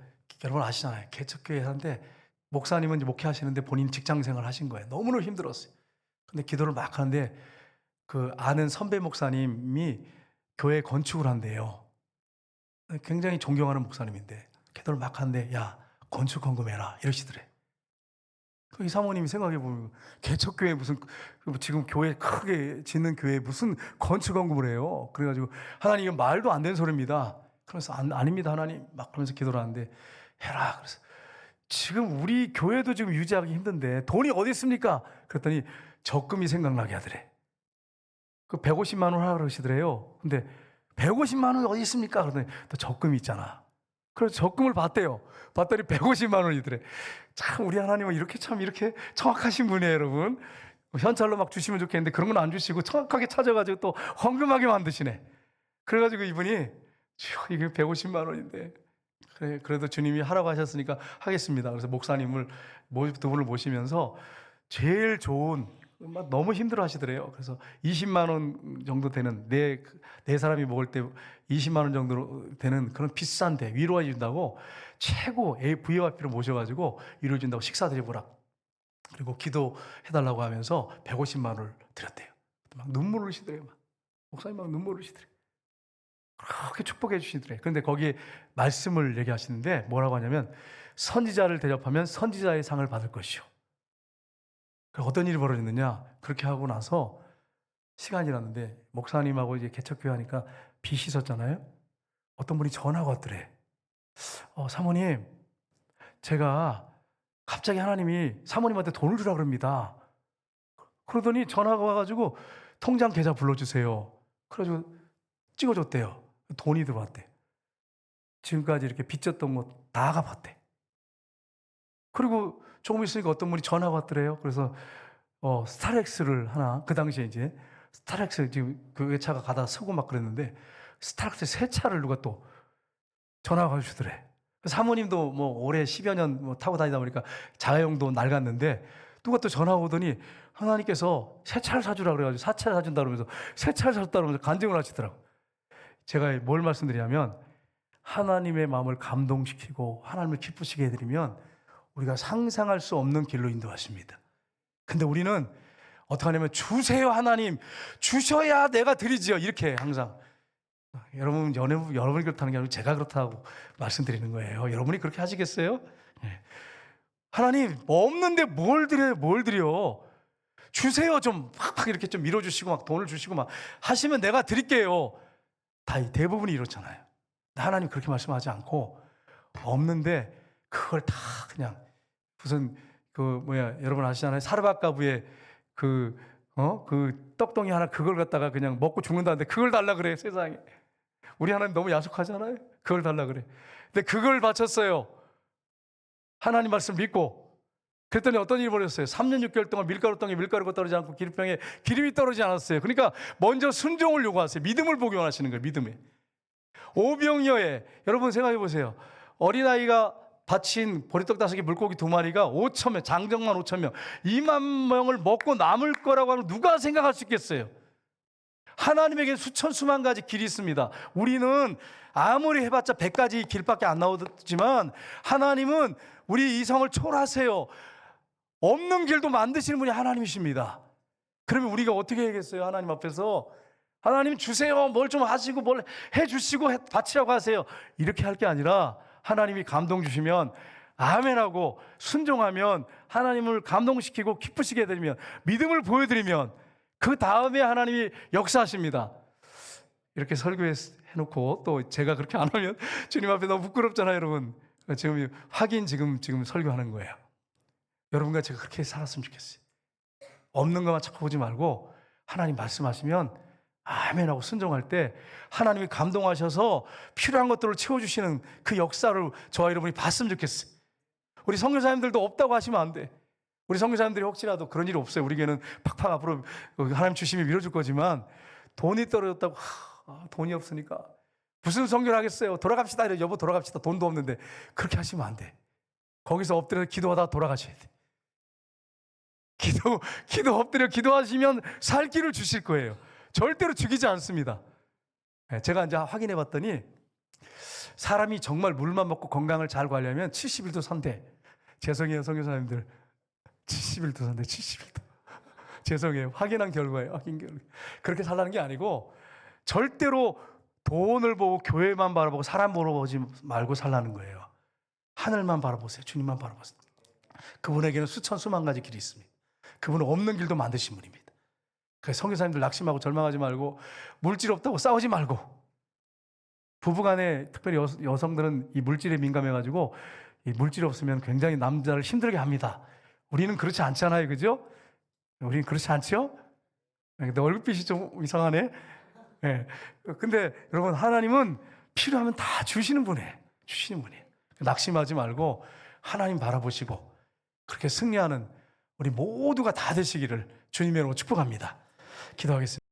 Speaker 1: 여러분 아시잖아요. 개척교회 하는데 목사님은 이제 목회하시는데 본인 직장생활 하신 거예요. 너무너무 힘들었어요. 근데 기도를 막 하는데 그 아는 선배 목사님이 교회 건축을 한대요. 굉장히 존경하는 목사님인데 기도를 막 하는데 야 건축 헌금해라 이러시더래. 이 사모님이 생각해 보면 개척교회 무슨 지금 교회 크게 짓는 교회에 무슨 건축 헌금을 해요. 그래가지고 하나님 이건 말도 안 되는 소리입니다. 그래서 아닙니다 하나님 막 그러면서 기도를 하는데 해라. 그래서 지금 우리 교회도 지금 유지하기 힘든데 돈이 어디 있습니까? 그랬더니 적금이 생각나게 하더래. 그 150만 원 하라 그러시더래요. 근데 150만 원 어디 있습니까? 그러더니 또 적금이 있잖아. 그래서 적금을 받대요. 받더니 150만 원이더래. 참 우리 하나님은 이렇게 정확하신 분이에요, 여러분. 현찰로 막 주시면 좋겠는데 그런 건 안 주시고 정확하게 찾아가지고 또 헌금하게 만드시네. 그래가지고 이분이 이게 150만 원인데 그래, 그래도 주님이 하라고 하셨으니까 하겠습니다. 그래서 목사님을 두 분을 모시면서 제일 좋은 너무 힘들어 하시더래요. 그래서 20만 원 정도 되는 네 사람이 먹을 때 20만 원 정도 되는 그런 비싼 데 위로해 준다고 최고 VIP로 모셔가지고 위로해 준다고 식사 드려보라. 그리고 기도해달라고 하면서 150만 원을 드렸대요. 막 눈물 흘리시더래요. 목사님 막 눈물 흘리시더래요. 그렇게 축복해 주시더래요. 그런데 거기에 말씀을 얘기하시는데 뭐라고 하냐면 선지자를 대접하면 선지자의 상을 받을 것이요. 어떤 일이 벌어졌느냐? 그렇게 하고 나서 시간이 지났는데 목사님하고 이제 개척교회 하니까 빚이 있었잖아요. 어떤 분이 전화가 왔더래. 사모님, 제가 갑자기 하나님이 사모님한테 돈을 주라 그럽니다. 그러더니 전화가 와가지고 통장 계좌 불러주세요. 그래가지고 찍어줬대요. 돈이 들어왔대. 지금까지 이렇게 빚졌던 거 다 갚았대. 그리고 조금 있으니까 어떤 분이 전화가 왔더래요. 그래서 스타렉스를 하나, 그 당시에 이제 스타렉스 지금 그 외차가 가다 서고 막 그랬는데 스타렉스 새 차를 누가 또 전화가 주더래. 사모님도 뭐 올해 10여 년 뭐 타고 다니다 보니까 자가용도 낡았는데 누가 또 전화 오더니 하나님께서 새 차를 사주라 그래가지고 사차를 사준다 그러면서 새 차를 사줬다 그러면서 간증을 하시더라고. 제가 뭘 말씀드리냐면 하나님의 마음을 감동시키고 하나님을 기쁘시게 해드리면 우리가 상상할 수 없는 길로 인도하십니다. 근데 우리는 어떻게 하냐면 주세요 하나님, 주셔야 내가 드리지요. 이렇게 항상. 여러분이 그렇다는 게 아니고 제가 그렇다고 말씀드리는 거예요. 여러분이 그렇게 하시겠어요? 네. 하나님 없는데 뭘 드려? 주세요. 좀 팍팍 이렇게 좀 밀어주시고 막 돈을 주시고 막 하시면 내가 드릴게요. 대부분이 이렇잖아요. 하나님 그렇게 말씀하지 않고 없는데 그걸 다 그냥 무슨 여러분 아시잖아요. 사르밧가부에 그 떡덩이 하나 그걸 갖다가 그냥 먹고 죽는다는데 그걸 달라 그래. 세상에. 우리 하나님 너무 야속하잖아요. 그걸 달라 그래. 근데 그걸 바쳤어요. 하나님 말씀 믿고. 그랬더니 어떤 일이 벌어졌어요. 3년 6개월 동안 밀가루가 떨어지지 않고 기름병에 기름이 떨어지지 않았어요. 그러니까 먼저 순종을 요구하세요. 믿음을 보기 원하시는 거예요. 믿음에. 오병이어에 여러분 생각해 보세요. 어린아이가 바친 보리떡 5개 물고기 2마리가 5,000명, 장정만 5,000명 2만 명을 먹고 남을 거라고 하면 누가 생각할 수 있겠어요? 하나님에게 수천 수만 가지 길이 있습니다. 우리는 아무리 해봤자 100가지 길밖에 안 나오지만 하나님은 우리 이성을 초월하세요. 없는 길도 만드시는 분이 하나님이십니다. 그러면 우리가 어떻게 해야겠어요? 하나님 앞에서 하나님 주세요. 뭘 좀 하시고 뭘 해주시고 바치라고 하세요. 이렇게 할 게 아니라 하나님이 감동 주시면 아멘하고 순종하면 하나님을 감동시키고 기쁘시게 해드리면 믿음을 보여드리면 그 다음에 하나님이 역사하십니다. 이렇게 설교해놓고 또 제가 그렇게 안 하면 주님 앞에 너무 부끄럽잖아요, 여러분. 지금 확인 지금 설교하는 거예요. 여러분과 제가 그렇게 살았으면 좋겠어요. 없는 것만 자꾸 보지 말고 하나님 말씀하시면 아멘하고 순종할 때 하나님이 감동하셔서 필요한 것들을 채워주시는 그 역사를 저와 여러분이 봤으면 좋겠어요. 우리 선교사님들도 없다고 하시면 안 돼. 우리 선교사님들이 혹시라도 그런 일이 없어요. 우리 교회는 팍팍 앞으로 하나님 주심이 밀어줄 거지만 돈이 떨어졌다고 돈이 없으니까 무슨 성교를 하겠어요? 돌아갑시다. 이래 여보 돌아갑시다. 돈도 없는데. 그렇게 하시면 안 돼. 거기서 엎드려 기도하다 돌아가셔야 돼. 기도 엎드려 기도하시면 살 길을 주실 거예요. 절대로 죽이지 않습니다. 제가 이제 확인해 봤더니 사람이 정말 물만 먹고 건강을 잘 관리하면 70일도 산대. 죄송해요, 선교사님들. 70일도 산대, 70일도. 죄송해요. 확인한 결과예요. 확인 결과. 그렇게 살라는 게 아니고 절대로 돈을 보고 교회만 바라보고 사람 보지 말고 살라는 거예요. 하늘만 바라보세요. 주님만 바라보세요. 그분에게는 수천 수만 가지 길이 있습니다. 그분은 없는 길도 만드신 분입니다. 그래서 선교사님들 낙심하고 절망하지 말고 물질 없다고 싸우지 말고 부부간에 특별히 여성들은 이 물질에 민감해가지고 이 물질이 없으면 굉장히 남자를 힘들게 합니다. 우리는 그렇지 않잖아요, 그죠? 우리는 그렇지 않죠? 근데 얼굴빛이 좀 이상하네. 예. 근데 여러분 하나님은 필요하면 다 주시는 분이에요. 주시는 분이에요. 낙심하지 말고 하나님 바라보시고 그렇게 승리하는 우리 모두가 다 되시기를 주님의 이름으로 축복합니다. 기도하겠습니다.